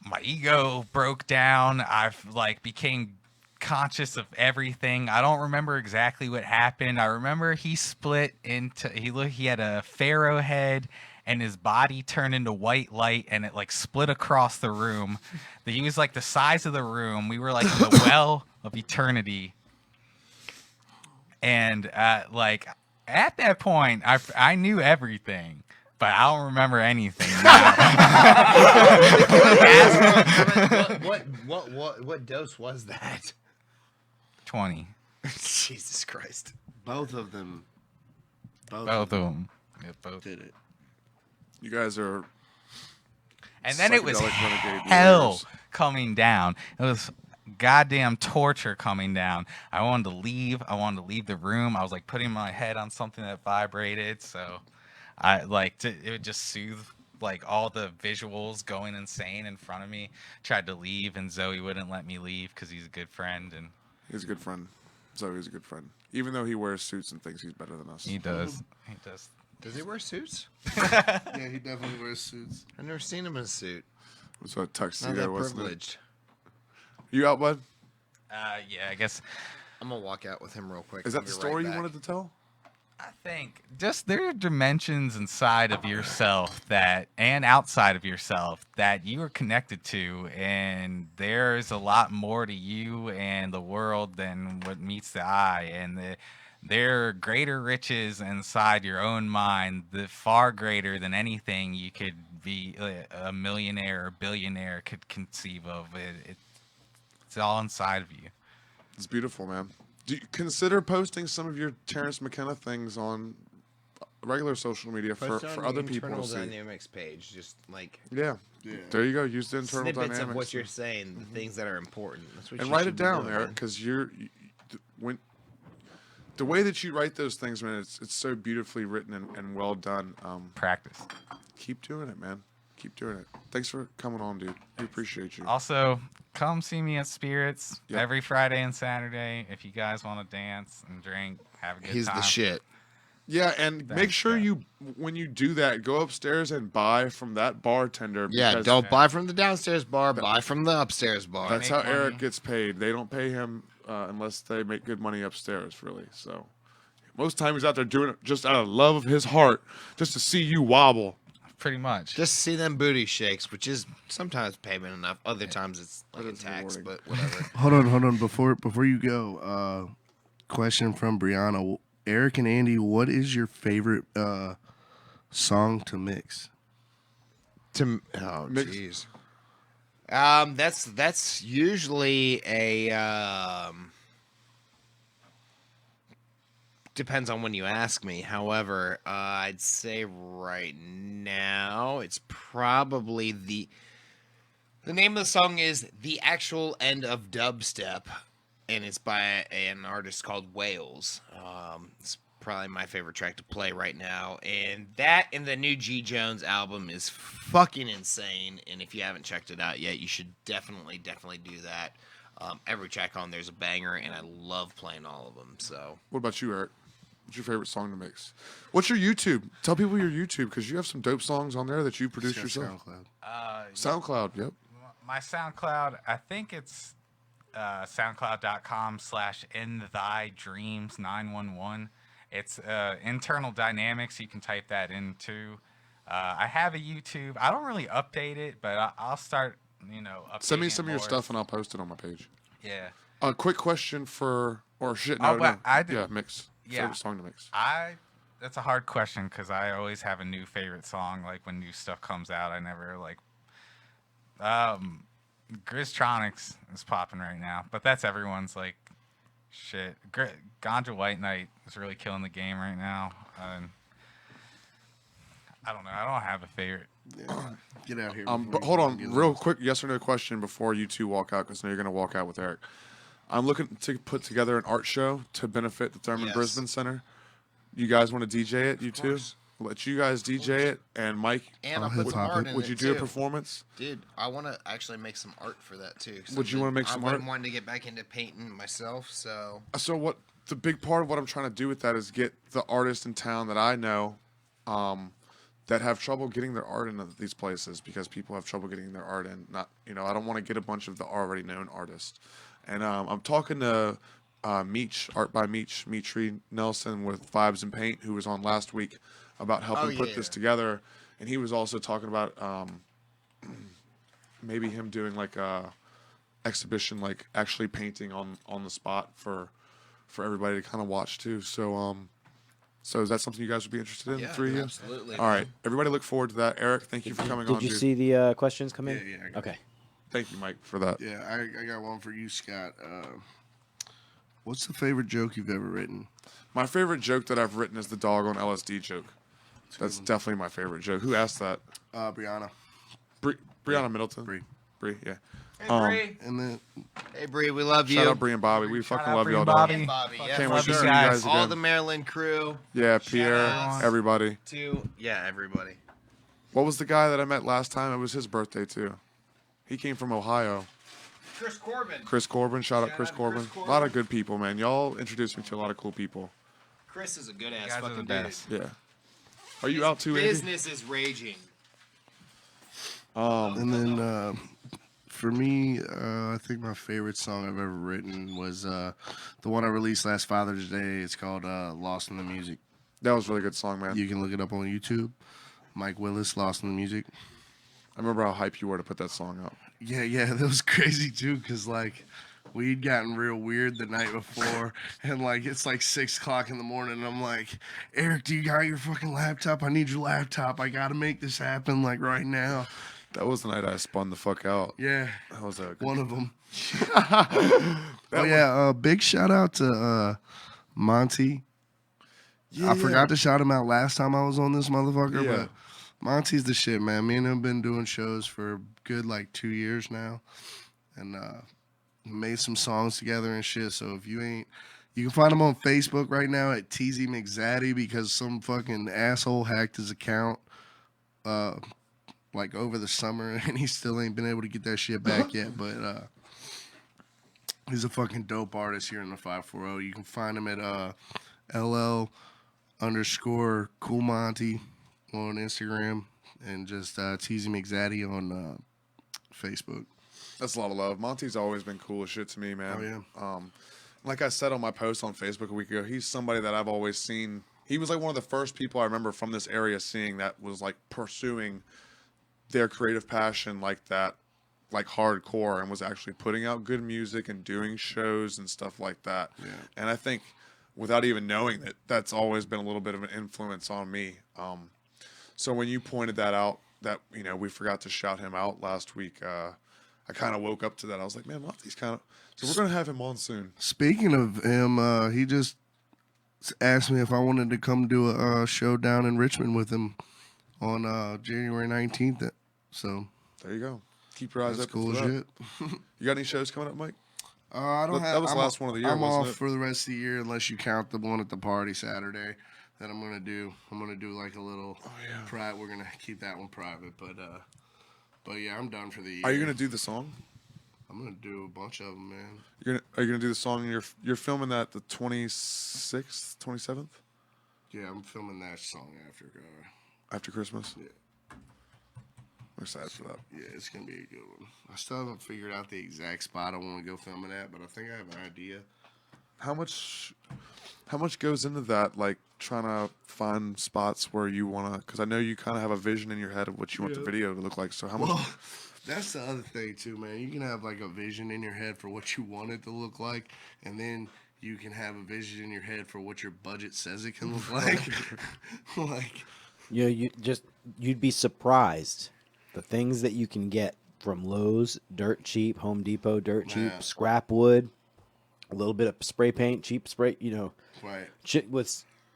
S3: My ego broke down. I've like became conscious of everything. I don't remember exactly what happened. I remember he split into he had a pharaoh head and his body turned into white light and it like split across the room. He was like the size of the room. We were like in the well of eternity. And like at that point I knew everything, but I don't remember anything now.
S4: What dose was that?
S3: 20.
S4: Jesus Christ.
S1: Both of them.
S3: Both of them. Yeah, both.
S1: did it.
S2: You guys are.
S3: And then it was
S2: Psychedelic renegade
S3: hell
S2: warriors.
S3: coming down. It was goddamn torture coming down. I wanted to leave. I wanted to leave the room. I was like putting my head on something that vibrated, so I like it would just soothe like all the visuals going insane in front of me. Tried to leave, and Zoe wouldn't let me leave because he's a good friend, and
S2: He's a good friend. Zoe's a good friend. Even though he wears suits and thinks he's better than us.
S3: he does. He does.
S4: Does he wear suits?
S1: Yeah, he definitely wears suits.
S4: I've never seen him in a suit.
S2: It was a
S4: Not
S2: tuxedo,
S4: that
S2: wasn't it?
S4: privileged.
S2: You out, bud?
S3: Yeah, I guess.
S4: I'm gonna walk out with him real quick.
S2: Is
S4: I'll
S2: that the
S4: be
S2: story
S4: right
S2: you
S4: back.
S2: wanted to tell?
S3: I think just there are dimensions inside of yourself that and outside of yourself that you are connected to, and there's a lot more to you and the world than what meets the eye, and there are greater riches inside your own mind, the far greater than anything you could be a millionaire or billionaire could conceive of. It's all inside of you.
S2: It's beautiful, man. Do you consider posting some of your Terrence McKenna things on regular social media
S4: Post
S2: for
S4: on
S2: other
S4: the
S2: people to
S4: internal
S2: see.
S4: dynamics page. Just like
S2: Yeah.
S1: Yeah.
S2: There you go. Use the internal
S4: snippets
S2: dynamics
S4: of what you're saying, the things that are important. That's what
S2: and
S4: you
S2: write
S4: should
S2: it
S4: be
S2: down,
S4: doing,
S2: Eric,
S4: man.
S2: because when the way that you write those things, man, it's so beautifully written and well done.
S3: Practice.
S2: Keep doing it, man. Keep doing it. Thanks for coming on, dude. We appreciate you.
S3: Also, come see me at Spirits
S2: Yep.
S3: every Friday and Saturday if you guys want to dance and drink, have a good
S4: He's
S3: time.
S4: the shit.
S2: Yeah, and make
S3: Thanks,
S2: sure
S3: Scott.
S2: you, when you do that, go upstairs and buy from that bartender.
S4: Yeah,
S2: because
S4: don't buy from the downstairs bar. Buy from the upstairs bar.
S2: That's
S3: make
S2: how Eric
S3: money.
S2: gets paid. They don't pay him unless they make good money upstairs, really. So most time he's out there doing it just out of love of his heart, just to see you wobble.
S3: Pretty much.
S4: Just see them booty shakes, which is sometimes payment enough. Other times it's like a
S2: it's
S4: tax,
S2: rewarding.
S4: but whatever.
S1: Hold on. Before you go, question from Brianna. Eric and Andy, what is your favorite song to mix?
S4: Oh,
S2: Mix-
S4: jeez. That's usually a depends on when you ask me. However, I'd say right now it's probably the name of the song is "The Actual End of Dubstep," and it's by an artist called Wales. It's probably my favorite track to play right now, and that and the new G Jones album is fucking insane. And if you haven't checked it out yet, you should definitely do that. Every track on there's a banger, and I love playing all of them. So
S2: What about you, Eric? What's your favorite song to mix? What's your YouTube? Tell people your YouTube, because you have some dope songs on there that you produce yourself.
S1: SoundCloud.
S2: SoundCloud, yep.
S3: My SoundCloud, I think it's soundcloud.com/inthy dreams911. It's internal dynamics. You can type that into. I have a YouTube. I don't really update it, but I'll start, updating
S2: Send me
S3: it
S2: some of your
S3: more.
S2: stuff and I'll post it on my page.
S3: Yeah.
S2: A quick question no,
S3: Oh, but
S2: yeah, mix.
S3: Yeah.
S2: Favorite song to mix.
S3: That's a hard question because I always have a new favorite song. Like when new stuff comes out, I never Grizztronics is popping right now, but that's everyone's shit. Ganja White Knight is really killing the game right now. And I don't know. I don't have a favorite.
S1: Yeah. Get out here.
S2: But hold on, real quick, yes or no question before you two walk out, because I know you're going to walk out with Eric. I'm looking to put together an art show to benefit the Thurman
S4: Yes.
S2: Brisbane Center. You guys want to DJ it, you two?
S4: course.
S2: Let you guys DJ it, and Mike,
S4: and
S1: I'll
S4: I'll put
S1: hip
S4: some
S1: hop
S4: art
S1: it.
S4: in
S2: would
S4: it
S2: you do a
S4: too.
S2: performance?
S4: Dude, I want to actually make some art for that too. 'Cause
S2: Would you wanna make some
S4: I've
S2: art?
S4: been wanting to get back into painting myself, so
S2: So what the big part of what I'm trying to do with that is get the artists in town that I know that have trouble getting their art into these places, because people have trouble getting their art in. Not, I don't want to get a bunch of the already known artists. And I'm talking to Meech, Art by Meech, Mitri Nelson with Vibes and Paint, who was on last week, about helping put this together. And he was also talking about maybe him doing like a exhibition, like actually painting on the spot for everybody to kind of watch too. So so is that something you guys would be interested in?
S4: yeah,
S2: The three of you?
S4: absolutely.
S2: All right, everybody, look forward to that. Eric, thank you for coming on.
S6: Did you
S2: dude.
S6: see the questions come in?
S1: Yeah, I got
S6: Okay.
S2: Thank you, Mike, for that.
S1: Yeah, I got one for you, Scott. What's the favorite joke you've ever written?
S2: My favorite joke that I've written is the dog on LSD joke. That's definitely my favorite joke. Who asked that?
S1: Brianna.
S2: Brianna Middleton.
S1: Bree.
S2: Yeah.
S4: Hey, Bree.
S1: And then
S4: Hey, Bree, we love you.
S2: Shout out Bree and Bobby. We
S3: Shout
S2: fucking
S3: out
S2: love
S3: Bree
S2: y'all,
S3: and
S2: dog.
S3: Bobby.
S4: And Bobby, yeah,
S2: Can't
S4: for
S2: wait to
S4: sure.
S2: see you guys
S4: All
S2: again.
S4: the Maryland crew.
S2: Yeah, Pierre,
S4: outs.
S2: everybody.
S4: Everybody.
S2: What was the guy that I met last time? It was his birthday too. He came from Ohio.
S4: Chris Corbin.
S2: Chris Corbin. Shout out Chris
S4: out to Chris
S2: Corbin.
S4: Corbin.
S2: A lot of good people, man. Y'all introduced me to a lot of cool people.
S4: Chris is a good
S3: You
S4: ass
S3: guys are
S4: fucking
S3: the
S4: dude.
S3: best.
S2: Yeah. Are you out too, Andy?
S4: Business is raging.
S1: And then for me, I think my favorite song I've ever written was the one I released last Father's Day. It's called Lost in the Music.
S2: That was a really good song, man.
S1: You can look it up on YouTube. Mike Willis, Lost in the Music.
S2: I remember how hype you were to put that song out.
S1: Yeah, that was crazy too, because we'd gotten real weird the night before, and it's 6 o'clock in the morning, and I'm like, Eric, do you got your fucking laptop? I need your laptop. I gotta make this happen right now.
S2: That was the night I spun the fuck out.
S1: Yeah,
S2: That was a good
S1: one of them. Big shout out to Monty.
S2: Yeah,
S1: I forgot to shout him out last time I was on this motherfucker,
S2: Yeah.
S1: but Monty's the shit, man. Me and him have been doing shows for a good like 2 years now, and made some songs together and shit. So if you ain't, you can find him on Facebook right now at TZ McZaddy because some fucking asshole hacked his account like over the summer and he still ain't been able to get that shit back yet. But he's a fucking dope artist here in the 540. You can find him at LL_CoolMonty on Instagram and just TZ McZaddy on Facebook.
S2: That's a lot of love. Monty's always been cool as shit to me, man.
S1: Oh, yeah.
S2: Like I said on my post on Facebook a week ago, he's somebody that I've always seen. He was like one of the first people I remember from this area seeing that was like pursuing their creative passion like that, like hardcore, and was actually putting out good music and doing shows and stuff like that.
S1: Yeah.
S2: And I think without even knowing that, that's always been a little bit of an influence on me. So when you pointed that out, that, you know, we forgot to shout him out last week, I kind of woke up to that. I was like, man, Monty's kind of... So we're going to have him on soon.
S1: Speaking of him, he just asked me if I wanted to come do a show down in Richmond with him on January 19th. So
S2: There you go. Keep your eyes
S1: that's
S2: up.
S1: cool as
S2: for that.
S1: shit.
S2: You got any shows coming up, Mike?
S1: I don't have.
S2: That was the
S1: I'm
S2: last one of the year,
S1: I'm
S2: wasn't
S1: off
S2: it?
S1: for the rest of the year unless you count the one at the party Saturday that I'm gonna do. I'm gonna do like a little.
S2: Oh, yeah.
S1: Private. We're gonna keep that one private, but yeah, I'm done for the year.
S2: Are you going to do the song?
S1: I'm gonna do a bunch of them, man.
S2: Are you gonna do the song? You're filming that the 26th, 27th
S1: Yeah, I'm filming that song
S2: after Christmas.
S1: Yeah.
S2: I'm excited for that.
S1: Yeah, it's gonna be a good one. I still haven't figured out the exact spot I want to go filming at, but I think I have an idea.
S2: How much goes into that? Like trying to find spots where you want to, because I know you kind of have a vision in your head of what you want the video to look like. So how much?
S1: Well, that's the other thing too, man. You can have like a vision in your head for what you want it to look like, and then you can have a vision in your head for what your budget says it can look like. Like,
S6: You know, you'd be surprised the things that you can get from Lowe's, dirt cheap, Home Depot, dirt cheap,
S1: Yeah.
S6: scrap wood, a little bit of spray paint, cheap spray. You know,
S1: right.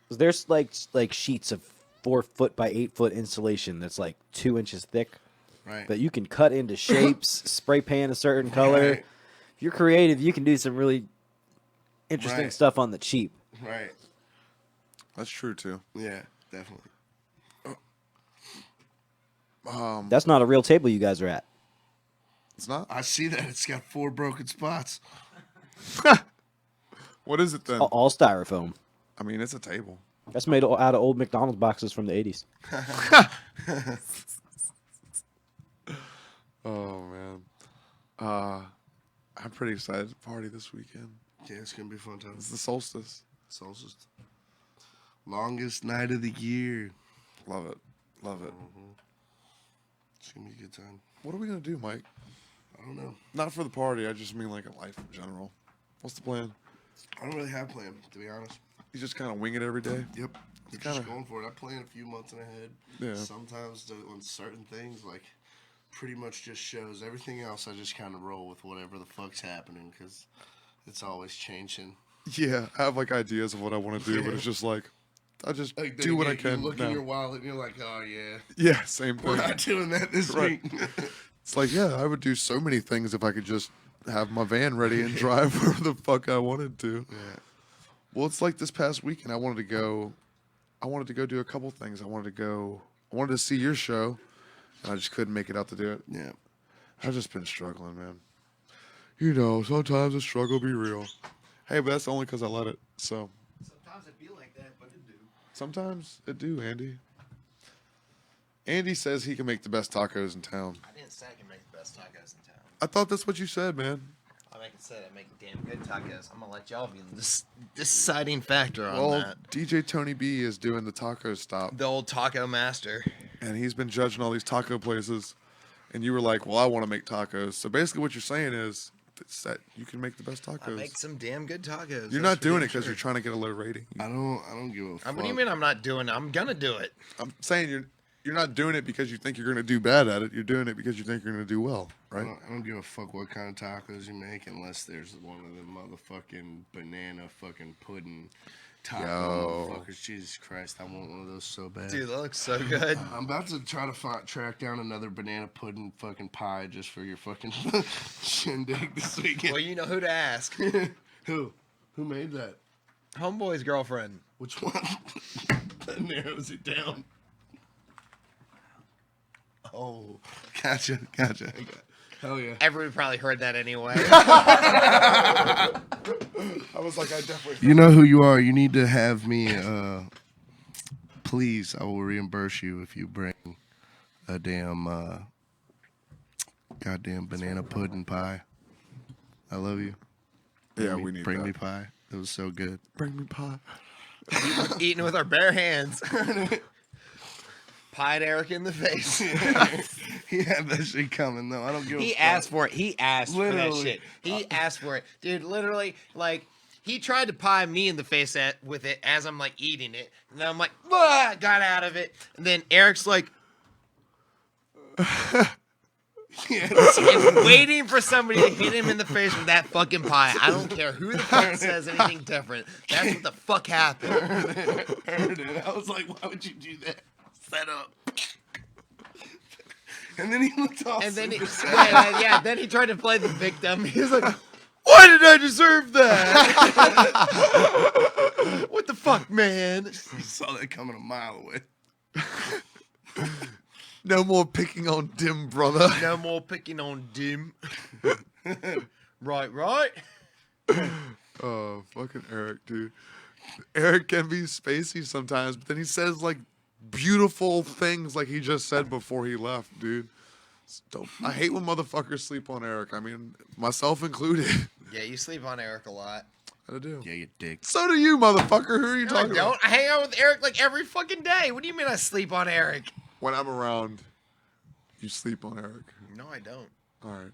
S6: there's like sheets of 4 foot by 8 foot insulation that's like 2 inches thick.
S1: Right.
S6: That you can cut into shapes, spray paint a certain color.
S1: Right.
S6: If you're creative, you can do some really interesting
S1: Right.
S6: stuff on the cheap.
S1: Right.
S2: That's true too.
S1: Yeah, definitely.
S6: That's not a real table you guys are at.
S2: It's not.
S1: I see that it's got 4 broken spots.
S2: What is it then?
S6: All styrofoam.
S2: I mean, it's a table.
S6: That's made out of old McDonald's boxes from the 80s.
S2: Oh man. I'm pretty excited to party this weekend.
S1: Yeah, it's gonna be a fun time.
S2: It's the solstice.
S1: Solstice. Longest night of the year.
S2: Love it. Love it.
S1: It's gonna be a good time.
S2: What are we gonna do, Mike?
S1: I don't know.
S2: Not for the party. I just mean like in life in general. What's the plan?
S1: I don't really have a plan, to be honest.
S2: You just kind of wing it every day.
S1: Yep. I'm
S2: kinda-
S1: just going for it. I plan a few months ahead.
S2: Yeah.
S1: Sometimes on certain things, like pretty much just shows. Everything else, I just kind of roll with whatever the fuck's happening because it's always changing.
S2: Yeah, I have like ideas of what I want to do, but it's just like I just
S1: Like,
S2: do what I
S1: again,
S2: can.
S1: You look
S2: now.
S1: in your wallet and you're like, oh yeah,
S2: Yeah, same
S1: we're
S2: thing.
S1: not doing that this
S2: Right.
S1: week.
S2: It's like, yeah, I would do so many things if I could just have my van ready and drive wherever the fuck I wanted to.
S1: Yeah.
S2: Well, it's like this past weekend I wanted to go do a couple things. I wanted to see your show, and I just couldn't make it out to do it.
S1: Yeah.
S2: I've just been struggling, man. You know, sometimes the struggle be real. Hey, but that's only because I let it. So
S4: Sometimes it be like that, but it do.
S2: sometimes it do, Andy. Andy says he can make the best tacos in town.
S4: I didn't say I can make the best tacos in town.
S2: I thought that's what you said, man.
S4: I said I make damn good tacos. I'm gonna let y'all be the deciding factor on
S2: Well,
S4: that.
S2: DJ Tony B is doing the taco stop,
S4: The old taco master.
S2: and he's been judging all these taco places. And you were like, "Well, I want to make tacos." So basically, what you're saying is that you can make the best
S4: I
S2: tacos.
S4: make some damn good tacos.
S2: You're
S4: that's
S2: not doing
S4: for
S2: it because
S4: sure.
S2: you're trying to get a low rating.
S1: I don't give a fuck.
S4: What do you mean I'm not doing it? I'm gonna do it.
S2: I'm saying you're not doing it because you think you're going to do bad at it. You're doing it because you think you're going to do well, right?
S1: I don't give a fuck what kind of tacos you make unless there's one of the motherfucking banana fucking pudding taco motherfuckers. Jesus Christ, I want one of those so bad.
S4: Dude, that looks so good.
S1: I'm about to try to track down another banana pudding fucking pie just for your fucking shindig this weekend.
S4: Well, you know who to ask.
S1: Who? Who made that?
S4: Homeboy's girlfriend.
S1: Which one? That narrows it down. Oh, gotcha. Hell yeah.
S4: Everybody probably heard that anyway.
S2: I was like, I definitely.
S1: You know who you are. You need to have me. Please, I will reimburse you if you bring a damn goddamn banana pudding pie. I love you.
S2: Yeah, we need
S1: bring
S2: that.
S1: me pie. It was so good.
S2: Bring me pie.
S4: Eating with our bare hands. Pied Eric in the face.
S1: He had that shit coming though. I don't give.
S4: He
S1: a fuck.
S4: asked for it. He asked for that
S1: Literally.
S4: shit. He asked for it, dude. Literally, like he tried to pie me in the face with it as I'm like eating it, and then I'm like, "Ah," got out of it, and then Eric's like, and waiting for somebody to hit him in the face with that fucking pie. I don't care who the fuck says anything different. That's what the fuck happened.
S1: Heard it. I was like, why would you do that? Set up. And then he looked off.
S4: And then then he tried to play the victim. He was like, "Why did I deserve that? What the fuck, man?"
S1: You saw that coming a mile away.
S2: No more picking on Dim, brother.
S4: No more picking on Dim. Right.
S2: Oh, fucking Eric, dude. Eric can be spacey sometimes, but then he says like beautiful things like he just said before he left, dude. I hate when motherfuckers sleep on Eric. I mean, myself included.
S4: Yeah, you sleep on Eric a lot.
S2: I do.
S1: Yeah, you dick.
S2: So do you, motherfucker. Who are you
S4: No, I
S2: talking about?
S4: don't. I hang out with Eric like every fucking day. What do you mean I sleep on Eric?
S2: When I'm around, you sleep on Eric.
S4: No, I don't.
S2: All right.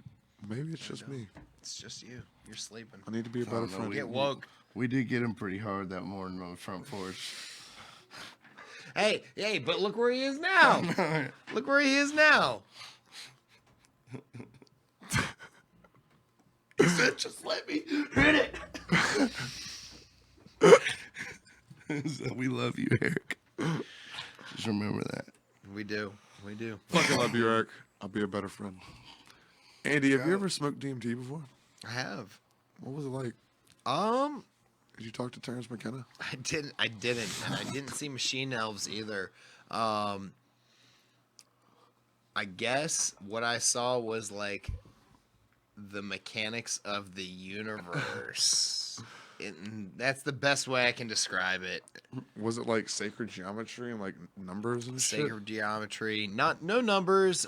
S2: Maybe it's just me.
S4: It's just you. You're sleeping.
S2: I need to be a better
S1: no,
S2: friend.
S4: Get woke.
S1: We did get him pretty hard that morning on the front porch.
S4: Hey, but look where he is now. Look where he is now.
S1: He said, just let me hit it. So we love you, Eric. Just remember that.
S4: We do.
S2: Fucking love you, Eric. I'll be a better friend. Andy, have you ever smoked DMT before?
S4: I have.
S2: What was it like?
S4: Did
S2: Did you talk to Terrence McKenna?
S4: I didn't, and I didn't see Machine Elves either. I guess what I saw was like the mechanics of the universe. That's the best way I can describe it.
S2: Was it like sacred geometry and like numbers and shit?
S4: Sacred geometry, no numbers,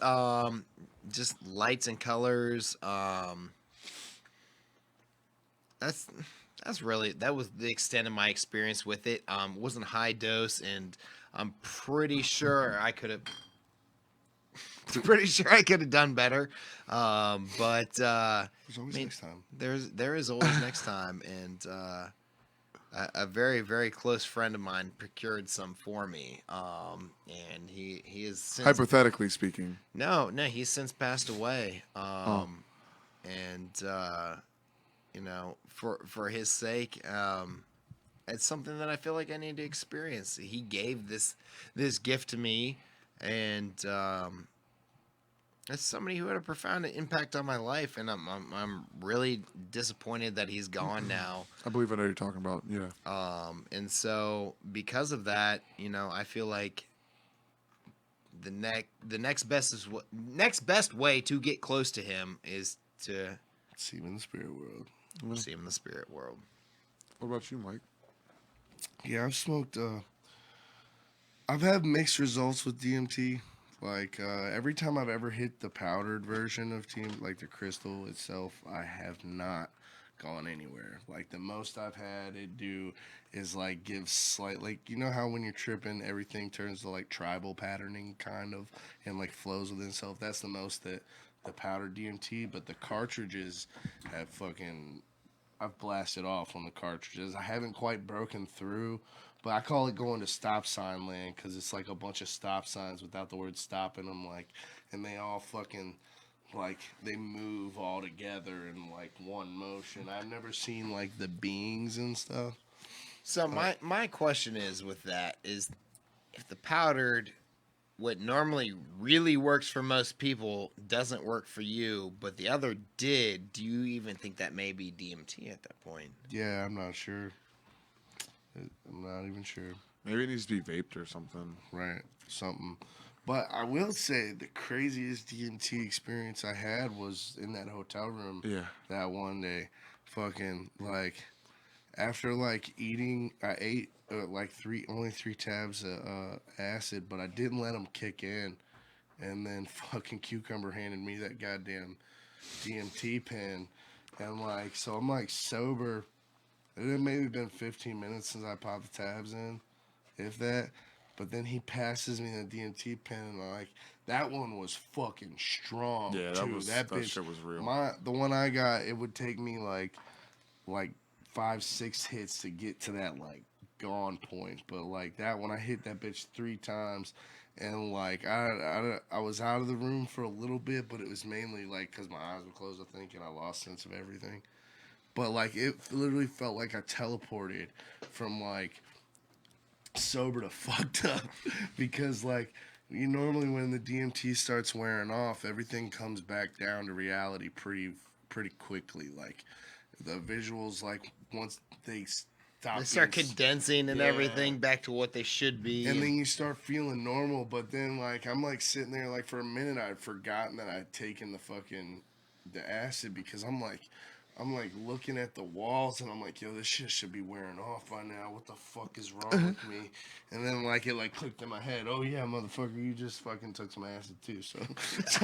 S4: just lights and colors. That was the extent of my experience with it. It wasn't high dose, and I'm pretty sure I could have done better. But
S1: There's always next time.
S4: there is always next time, and a very, very close friend of mine procured some for me. And he is since,
S2: Hypothetically speaking.
S4: no, he's since passed away. And you know, for his sake, it's something that I feel like I need to experience. He gave this gift to me, and it's somebody who had a profound impact on my life, and I'm really disappointed that he's gone now.
S2: I believe I know what you're talking about. Yeah.
S4: And so because of that, you know, I feel like the next best way to get close to him is to
S1: See him in the spirit world.
S4: see him in the spirit world.
S2: What about you, Mike?
S1: Yeah, I've smoked. I've had mixed results with DMT. Like every time I've ever hit the powdered version of DMT, like the crystal itself, I have not gone anywhere. Like the most I've had it do is like give slight, like you know how when you're tripping, everything turns to like tribal patterning kind of, and like flows within itself. That's the most that the powdered DMT, but the cartridges have fucking I've blasted off on the cartridges. I haven't quite broken through, but I call it going to stop sign land because it's like a bunch of stop signs without the word stop in them, like, and they all fucking like they move all together in like one motion. I've never seen like the beings and stuff.
S4: So my question is with that is if the powdered what normally really works for most people doesn't work for you, but the other did, do you even think that may be DMT at that point?
S1: Yeah, I'm not sure. I'm not even sure.
S2: Maybe it needs to be vaped or something.
S1: Right, something. But I will say the craziest DMT experience I had was in that hotel room.
S2: Yeah.
S1: That one day, fucking like, after like eating, I ate like only three tabs of acid, but I didn't let them kick in, and then fucking Cucumber handed me that goddamn DMT pen, and like so I'm like sober. It had maybe been 15 minutes since I popped the tabs in, if that. But then he passes me the DMT pen, and I'm like, that one was fucking strong.
S2: Yeah,
S1: too.
S2: that
S1: bitch,
S2: shit was real.
S1: The one I got, it would take me like 5-6 hits to get to that like gone point. But like that one, I hit that bitch 3 times, and like I was out of the room for a little bit, but it was mainly like because my eyes were closed, I think, and I lost sense of everything. But like it literally felt like I teleported from like sober to fucked up because like you normally when the DMT starts wearing off, everything comes back down to reality pretty quickly. Like the visuals, like once they stop,
S4: They start condensing and
S1: Yeah.
S4: everything back to what they should be.
S1: and then you start feeling normal. But then like I'm like sitting there like for a minute I'd forgotten that I'd taken the acid because I'm like looking at the walls and I'm like, yo, this shit should be wearing off by now. What the fuck is wrong with me? And then like it like clicked in my head. Oh yeah, motherfucker, you just fucking took some acid too. So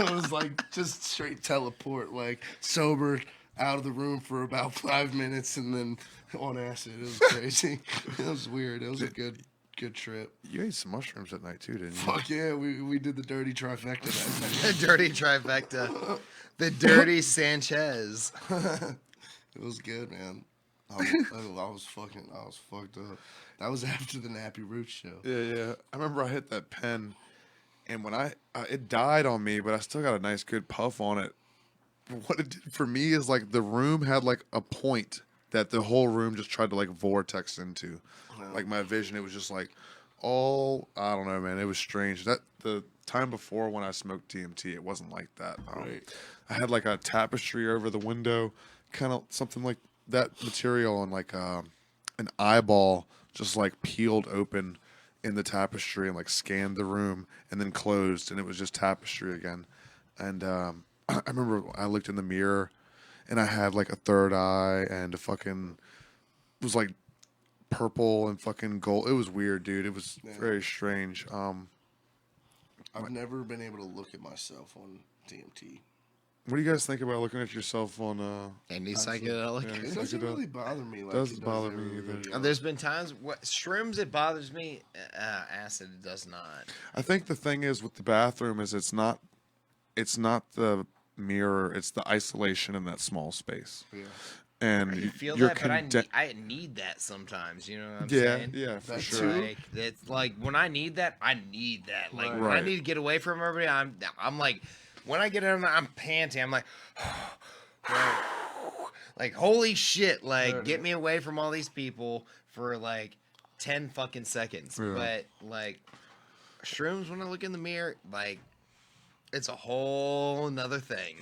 S1: it was like just straight teleport, like sober out of the room for about 5 minutes and then on acid. It was crazy. It was weird. It was a good trip.
S2: You ate some mushrooms at night too, didn't you?
S1: Fuck yeah, we did the dirty trifecta that night.
S4: The dirty trifecta. The dirty Sanchez.
S1: It was good, man. I was fucked up. That was after the Nappy Roots show.
S2: Yeah. I remember I hit that pen, and when it died on me, but I still got a nice good puff on it. What it did for me is like the room had like a point that the whole room just tried to like vortex into. Like my vision, it was just like all I don't know, man. It was strange. That the time before when I smoked DMT, it wasn't like that.
S1: Right.
S2: I had like a tapestry over the window, kind of something like that material, and like an eyeball just like peeled open in the tapestry and like scanned the room and then closed, and it was just tapestry again. And I remember I looked in the mirror and I had like a third eye and a fucking it was like purple and fucking gold. It was weird, dude. It was very strange.
S1: I've never been able to look at myself on DMT.
S2: What do you guys think about looking at yourself on
S4: Any psychedelic.
S2: Yeah.
S1: It doesn't
S2: Psychedelic.
S1: really bother me. Like
S2: Doesn't
S1: it does
S2: bother me
S1: everybody
S2: either.
S1: else.
S4: There's been times shrooms it bothers me. Acid it does not.
S2: I think the thing is with the bathroom is it's not the mirror, it's the isolation in that small space.
S1: Yeah.
S2: And
S4: You feel
S2: you're
S4: that, but I need that sometimes. You know what I'm saying?
S2: Yeah, for
S1: That
S2: sure.
S1: too.
S4: Like, it's like when I need that, I need that. Like when I
S2: Right.
S4: need to get away from everybody, I'm like, when I get in there, I'm panting. I'm like, like holy shit! Like get me away from all these people for like 10 fucking seconds.
S2: Yeah.
S4: But like shrooms, when I look in the mirror, like it's a whole nother thing.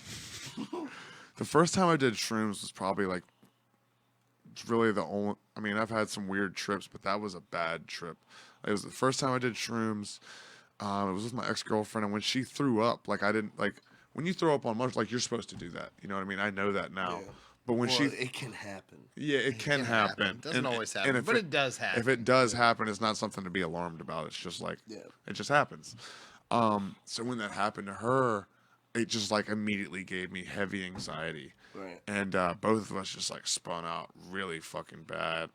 S2: The first time I did shrooms was probably like it's really the only. I mean, I've had some weird trips, but that was a bad trip. It was the first time I did shrooms. It was with my ex-girlfriend, and when she threw up, like I didn't like when you throw up on mushrooms, like you're supposed to do that. You know what I mean? I know that now.
S1: Yeah.
S2: But when
S1: Well, it can happen.
S2: it can happen.
S4: Doesn't always happen,
S2: if
S4: but it does happen.
S2: If it does happen, it's not something to be alarmed about. It's just like it just happens. So when that happened to her, it just like immediately gave me heavy anxiety.
S1: Right.
S2: And both of us just like spun out really fucking bad.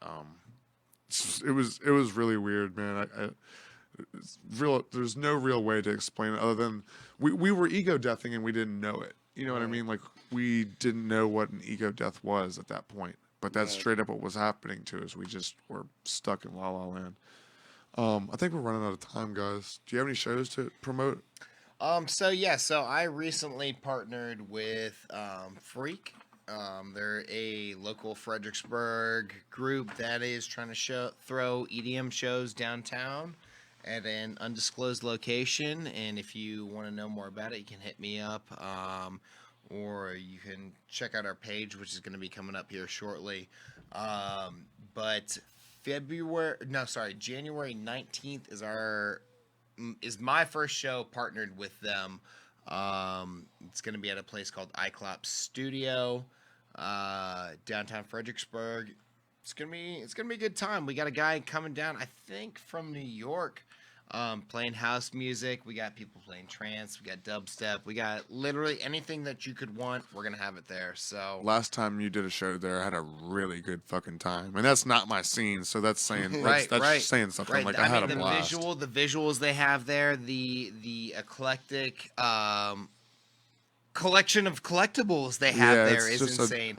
S2: It was really weird, man. It's real. There's no real way to explain it other than we were ego deathing and we didn't know it. You know what I mean? Like we didn't know what an ego death was at that point. But that's
S1: Right.
S2: straight up what was happening to us. We just were stuck in La La Land. I think we're running out of time, guys. Do you have any shows to promote?
S4: So I recently partnered with Freak. They're a local Fredericksburg group that is trying to throw EDM shows downtown at an undisclosed location. And if you want to know more about it, you can hit me up, or you can check out our page, which is going to be coming up here shortly. But January 19th is my first show partnered with them. It's going to be at a place called iClop Studio, downtown Fredericksburg. It's gonna be a good time. We got a guy coming down, I think from New York, playing house music. We got people playing trance. We got dubstep. We got literally anything that you could want. We're gonna have it there. So
S2: Last time you did a show there, I had a really good fucking time, and that's not my scene, so that's saying that's
S4: right.
S2: saying something.
S4: Right.
S2: Like I had a
S4: the
S2: blast.
S4: the visuals they have there, the eclectic collection of collectibles they have
S2: Yeah,
S4: there
S2: it's
S4: is
S2: just a-
S4: insane.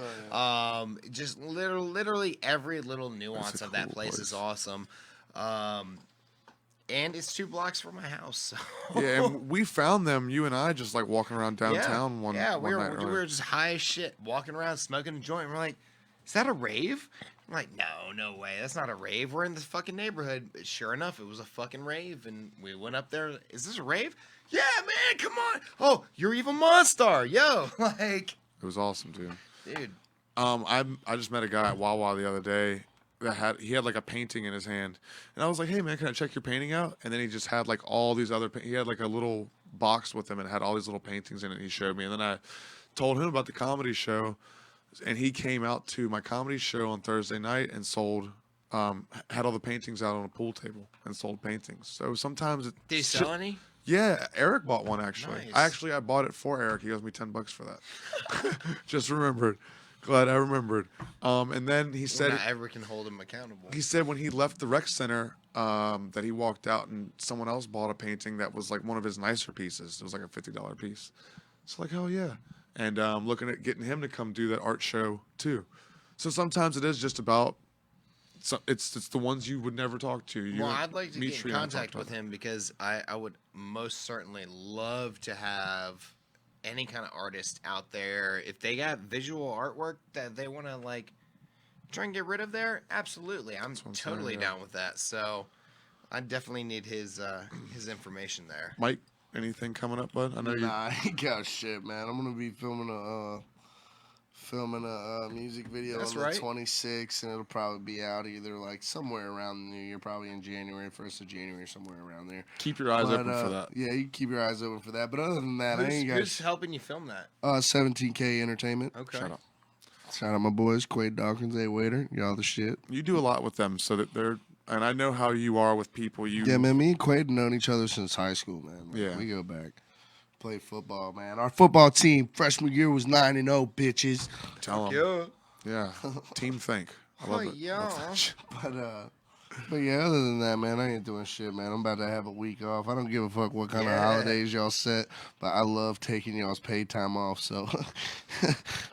S4: Just literally every little nuance
S2: a
S4: of that
S2: cool
S4: place
S2: place.
S4: is awesome. And it's 2 blocks from my house. So.
S2: Yeah, and we found them. You and I just like walking around downtown one
S4: we
S2: night.
S4: were
S2: earlier.
S4: we were just high as shit, walking around smoking a joint. We're like, is that a rave? I'm like, no way, that's not a rave. We're in this fucking neighborhood. But sure enough, it was a fucking rave, and we went up there. Is this a rave? Yeah, man, come on. Oh, you're even Monstar, yo, like,
S2: It was awesome, dude.
S4: dude.
S2: I just met a guy at Wawa the other day that had like a painting in his hand, and I was like, "Hey man, can I check your painting out?" And then he just had like all these other. He had like a little box with him and it had all these little paintings in it. And he showed me, and then I told him about the comedy show, and he came out to my comedy show on Thursday night and sold. Had all the paintings out on a pool table and sold paintings. So sometimes it.
S4: Did he sell any?
S2: Yeah, Eric bought one actually.
S4: Nice.
S2: I bought it for Eric. He owes me $10 for that. Just remembered. Glad I remembered. And then he said
S4: Not ever can hold him accountable.
S2: he said when he left the rec center that he walked out and someone else bought a painting that was like one of his nicer pieces. It was like a $50 piece. It's like, hell yeah. And looking at getting him to come do that art show too. So sometimes it is just about. So it's the ones you would never talk to.
S4: Well, I'd like to get in
S2: Dimitri and I
S4: contact
S2: talked
S4: with
S2: about
S4: him because I would most certainly love to have any kind of artist out there. If they got visual artwork that they want to like try and get rid of there, absolutely. I'm
S2: what I'm
S4: totally
S2: saying, yeah.
S4: down with that. So I definitely need his information there.
S2: Mike, anything coming up, bud? I know you.
S1: Nah, I ain't got shit, man. I'm gonna be filming a music video
S4: That's
S1: on the
S4: right.
S1: 26th, and it'll probably be out either like somewhere around the new year, probably in January, 1st of January, somewhere around there.
S2: Keep your eyes
S1: But,
S2: open for that.
S1: Yeah, you can keep your eyes open for that. But other than that, I ain't got
S4: Who's helping you film that?
S1: 17K Entertainment.
S4: Okay.
S2: Shut up.
S1: Shout out my boys, Quade Dawkins, A Waiter, y'all the shit.
S2: You do a lot with them, so that they're. And I know how you are with people.
S1: Yeah, man, me and Quade have known each other since high school, man. Like,
S2: Yeah.
S1: we go back. Play football, man. Our football team freshman year was 9-0, bitches.
S2: Tell them. Yeah. Team think. I love it.
S4: yeah.
S2: Love that shit.
S1: But yeah, other than that, man, I ain't doing shit, man. I'm about to have a week off. I don't give a fuck what kind of
S4: Yeah.
S1: holidays y'all set, but I love taking y'all's paid time off. So,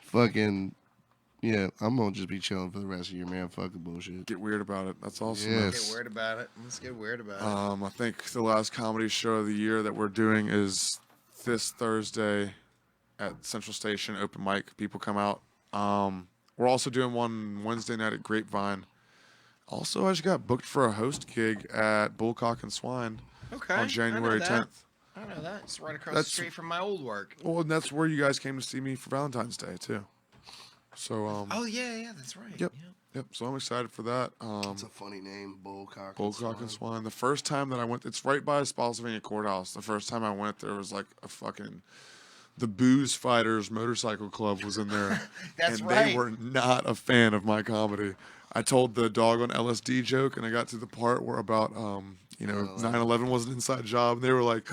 S1: fucking, yeah, I'm gonna just be chilling for the rest of the year, man. Fuck the bullshit.
S2: Get weird about it. That's awesome.
S1: Yeah.
S2: man.
S4: Get weird about it. Let's get weird about it.
S2: I think the last comedy show of the year that we're doing is this Thursday at Central Station, open mic. People come out. We're also doing one Wednesday night at Grapevine. Also, I just got booked for a host gig at Bullcock and Swine
S4: Okay.
S2: on January 10th.
S4: I know that. It's right across
S2: That's-
S4: the street from my old work.
S2: Well, and that's where you guys came to see me for Valentine's Day too. So,
S4: Oh yeah, that's right.
S2: Yep.
S4: Yeah.
S2: Yep. So I'm excited for that.
S1: It's a funny name, Bullcock.
S2: Bullcock and Swine. The first time that I went, it's right by Spotsylvania Courthouse. The first time I went, there was like a fucking. The Booze Fighters Motorcycle Club was in there.
S4: That's
S2: and
S4: right.
S2: they were not a fan of my comedy. I told the dog on LSD joke, and I got to the part where about, 9/11 was an inside job. And they were like,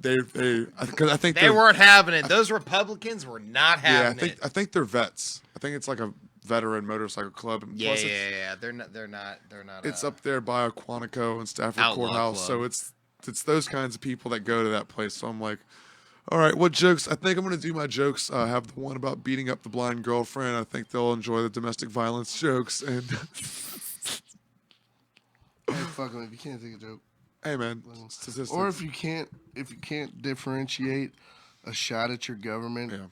S2: because I think
S4: They
S2: they're-
S4: weren't having it. Those Republicans were not
S2: Yeah,
S4: having it.
S2: I think they're vets. I think it's like a veteran motorcycle club. And
S4: Yeah,
S2: plus
S4: yeah. They're not.
S2: It's up there by Quantico and Stafford
S4: Outlaw
S2: Courthouse,
S4: club.
S2: so it's those kinds of people that go to that place. So I'm like, All right, what jokes? I think I'm going to do my jokes. I have the one about beating up the blind girlfriend. I think they'll enjoy the domestic violence jokes. And
S1: Hey, fuck 'em, if you can't take a joke.
S2: hey, man, statistics.
S1: Or if you can't differentiate a shot at your government
S2: Yeah.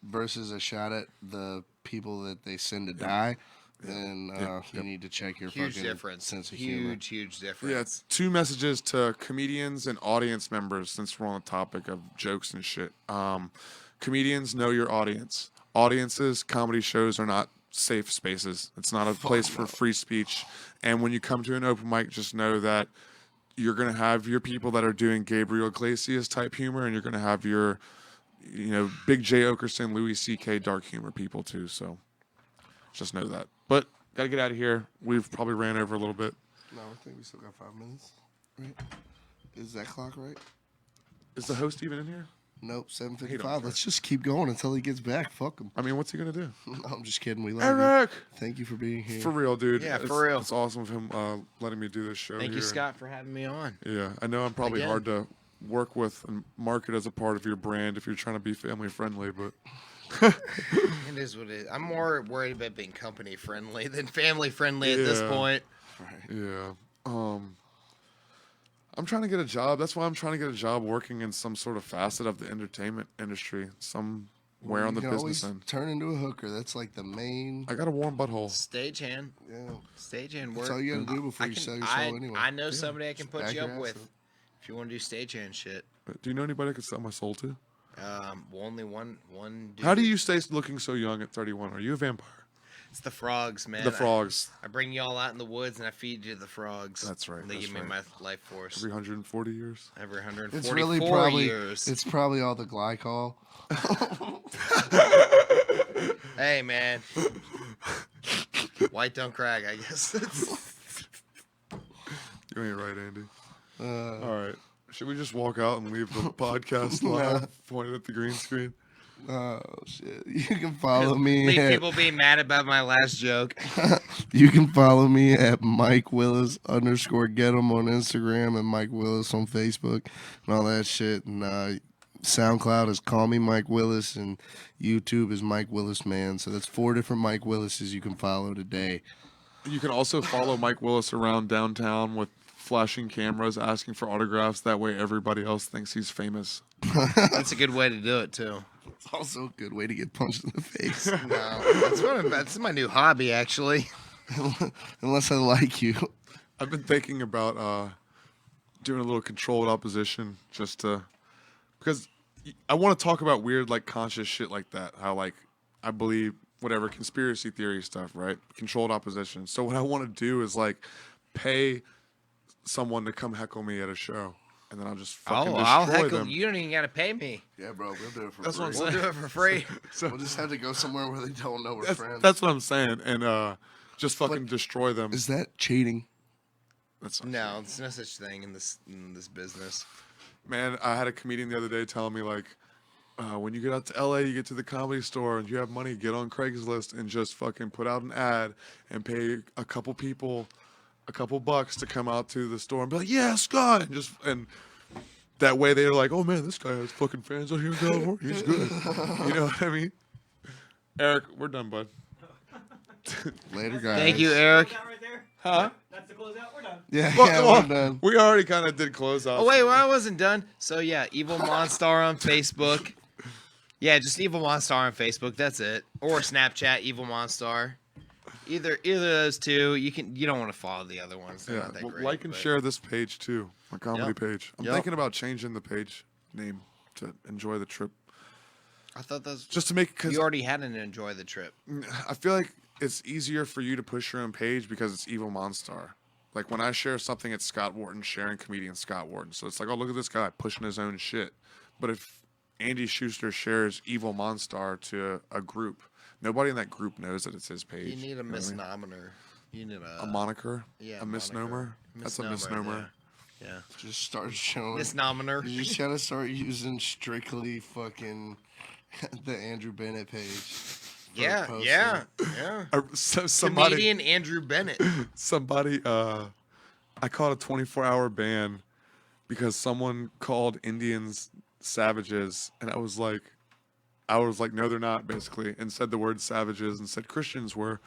S1: versus a shot at the people that they send to die, then you need to check your
S4: Huge
S1: fucking
S4: difference.
S1: sense of humor.
S4: Huge
S2: Yeah,
S4: difference.
S2: 2 messages to comedians and audience members since we're on the topic of jokes and shit. Comedians, know your audience. Audiences, comedy shows are not safe spaces. It's not a place for free speech. And when you come to an open mic, just know that you're going to have your people that are doing Gabriel Iglesias type humor, and you're going to have your, Big J. Okerson, Louis C.K. dark humor people too. So just know that. But got to get out of here. We've probably ran over a little bit.
S1: No, I think we still got 5 minutes. Right? Is that clock right?
S2: Is the host even in here?
S1: Nope,
S2: He don't
S1: 7:55.
S2: care.
S1: Let's just keep going until he gets back. Fuck him.
S2: I mean, what's he going to do?
S1: I'm just kidding. We love
S2: Eric!
S1: you. Thank you for being here.
S2: For real, dude.
S4: Yeah,
S2: It's-
S4: for real.
S2: It's awesome of him letting me do this show
S4: Thank you,
S2: here.
S4: Scott, for having me on.
S2: Yeah, I know I'm probably
S4: Again.
S2: hard to work with and market as a part of your brand if you're trying to be family friendly, but
S4: It is what it is. I'm more worried about being company friendly than family friendly at this
S2: Yeah.
S4: point.
S2: yeah. I'm trying to get a job. That's why I'm trying to get a job working in some sort of facet of the entertainment industry, somewhere on the
S1: You can
S2: business
S1: always
S2: end.
S1: turn into a hooker. That's like the main.
S2: I got a warm butthole.
S4: Stagehand.
S1: Yeah.
S4: Stagehand work.
S1: That's all you got to do before you sell your soul anyway.
S4: I know somebody I can put
S1: Back
S4: you
S1: your
S4: up
S1: ass
S4: with
S1: up.
S4: if you want to do stagehand shit.
S2: Do you know anybody I could sell my soul to?
S4: Well, only one dude.
S2: How do you stay looking so young at 31? Are you a vampire?
S4: It's the frogs, man.
S2: The frogs.
S4: I bring you all out in the woods and I feed you the frogs.
S2: That's right,
S4: And they
S2: that's
S4: give me
S2: right.
S4: my life force.
S2: 340 years?
S4: Every 144
S1: It's really probably
S4: years.
S1: it's probably all the glycol.
S4: Hey, man. White don't crack, I guess.
S2: You ain't right, Andy.
S1: Uh,
S2: All right. Should we just walk out and leave the podcast live pointed at the green screen?
S1: oh shit! You can follow me.
S4: Leave
S1: At,
S4: people being mad about my last joke.
S1: you can follow me at Mike Willis _ get him on Instagram and Mike Willis on Facebook and all that shit. And SoundCloud is Call Me Mike Willis and YouTube is Mike Willis Man. So that's 4 different Mike Willises you can follow today.
S2: You can also follow Mike Willis around downtown with flashing cameras asking for autographs. That way everybody else thinks he's famous.
S4: That's a good way to do it, too.
S1: It's also a good way to get punched in the face.
S4: No, that's my new hobby, actually.
S1: Unless I like you.
S2: I've been thinking about doing a little controlled opposition just to... Because I want to talk about weird, like, conscious shit like that. How, like, I believe... whatever conspiracy theory stuff, right? Controlled opposition. So what I want to do is like pay someone to come heckle me at a show, and then I'll just fucking
S4: I'll
S2: destroy
S4: heckle
S2: them.
S4: you. Don't even got to pay me.
S1: Yeah, bro, we'll do it for
S2: That's
S1: free.
S2: what I'm
S4: We'll
S2: saying.
S4: do it for free.
S1: We'll just have to go somewhere where they don't know we're friends.
S2: That's what I'm saying, and just fucking destroy them.
S1: Is that cheating?
S2: That's not
S4: No, there's no such thing in this business.
S2: Man, I had a comedian the other day telling me like, when you get out to LA, you get to the Comedy Store and you have money, get on Craigslist and just fucking put out an ad and pay a couple people a couple bucks to come out to the store and be like, yeah, Scott, and that way they're like, oh man, this guy has fucking fans out here in California. He's good. You know what I mean? Eric, we're done, bud.
S1: Later, guys.
S4: Thank you, Eric.
S5: Right there.
S2: Huh?
S5: That's the closeout. We're done.
S1: Yeah,
S2: Well,
S1: we're done.
S2: we already kind of did close out.
S4: Oh wait, well, I wasn't done. So yeah, Evil Monstar on Facebook. Yeah, just Evil Monstar on Facebook. That's it. Or Snapchat, Evil Monstar. Either of those two. You don't want to follow the other ones. They're
S2: Yeah,
S4: not that
S2: well,
S4: great.
S2: like and
S4: but-
S2: share this page too, my comedy
S4: Yep.
S2: page. I'm
S4: Yep.
S2: thinking about changing the page name to Enjoy the Trip,
S4: I thought those.
S2: just to make because
S4: You already had an enjoy the trip.
S2: I feel like it's easier for you to push your own page because it's Evil Monstar. Like when I share something, it's Scott Wharton sharing comedian Scott Wharton. So it's like, oh, look at this guy pushing his own shit. But if Andy Schuster shares Evil Monstar to a group, nobody in that group knows that it's his page.
S4: You need a
S2: know what I mean?
S4: misnomer. You need
S2: A moniker?
S4: Yeah,
S2: A misnomer? That's a misnomer.
S4: Yeah.
S1: Just start showing.
S4: Misnomer.
S1: You just gotta start using strictly fucking the Andrew Bennett page. for
S4: Yeah,
S1: posting.
S4: yeah.
S2: Somebody,
S4: Comedian Andrew Bennett.
S2: I caught a 24-hour ban because someone called Indians savages, and I was like, no, they're not, basically, and said the word savages and said Christians were,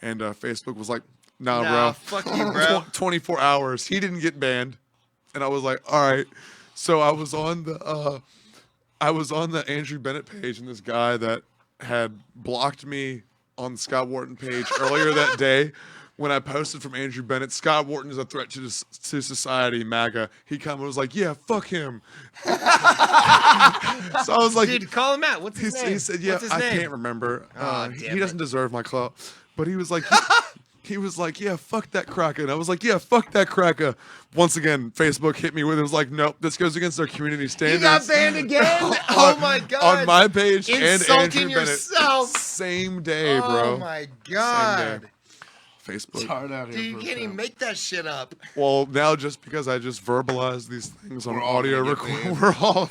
S2: and Facebook was like, nah, bro,
S4: fuck you, bro.
S2: 24 hours. He didn't get banned, and I was like, all right. So I was on the Andrew Bennett page, and this guy that had blocked me on the Scott Wharton page earlier that day. When I posted from Andrew Bennett, Scott Wharton is a threat to society, MAGA. He commented, was like, yeah, fuck him. So I was like,
S4: Dude, call him out. What's his name?
S2: he said, yeah,
S4: What's his
S2: I
S4: name?
S2: can't remember.
S4: Aw,
S2: He
S4: damn
S2: doesn't
S4: it.
S2: deserve my clout. But he was like, he was like, yeah, fuck that cracker. And I was like, yeah, fuck that cracker. Once again, Facebook hit me with it. Was like, nope, this goes against our community
S4: You
S2: standards.
S4: got banned again? Oh my god.
S2: On my page and
S4: Insulting
S2: Andrew
S4: yourself.
S2: Bennett. Same day, bro.
S4: Oh my god.
S2: Facebook.
S1: It's hard out here.
S4: Dude, you
S1: for
S4: can't even
S1: fam.
S4: make that shit up.
S2: Well, now just because I just verbalized these things on
S1: We're all
S2: audio
S1: gonna get
S2: record,
S1: banned.
S2: we're all.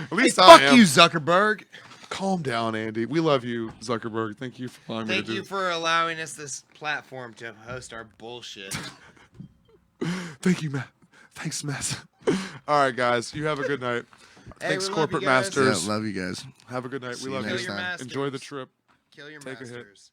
S2: At least I
S4: Fuck
S2: am.
S4: you, Zuckerberg.
S2: Calm down, Andy. We love you, Zuckerberg. Thank you for allowing me
S4: Thank
S2: to
S4: you
S2: do.
S4: for allowing us this platform to host our bullshit.
S2: Thank you, Matt. Thanks, Matt. All right, guys. You have a good night.
S4: Hey,
S2: Thanks,
S4: we love
S2: corporate
S4: you guys.
S2: masters.
S1: Yeah, love you guys.
S2: Have a good night.
S1: See
S2: We
S1: you
S2: love
S1: next
S2: you.
S4: Kill your
S1: time.
S4: masters.
S2: Enjoy the trip.
S4: Kill your
S2: Take a hit.
S4: masters.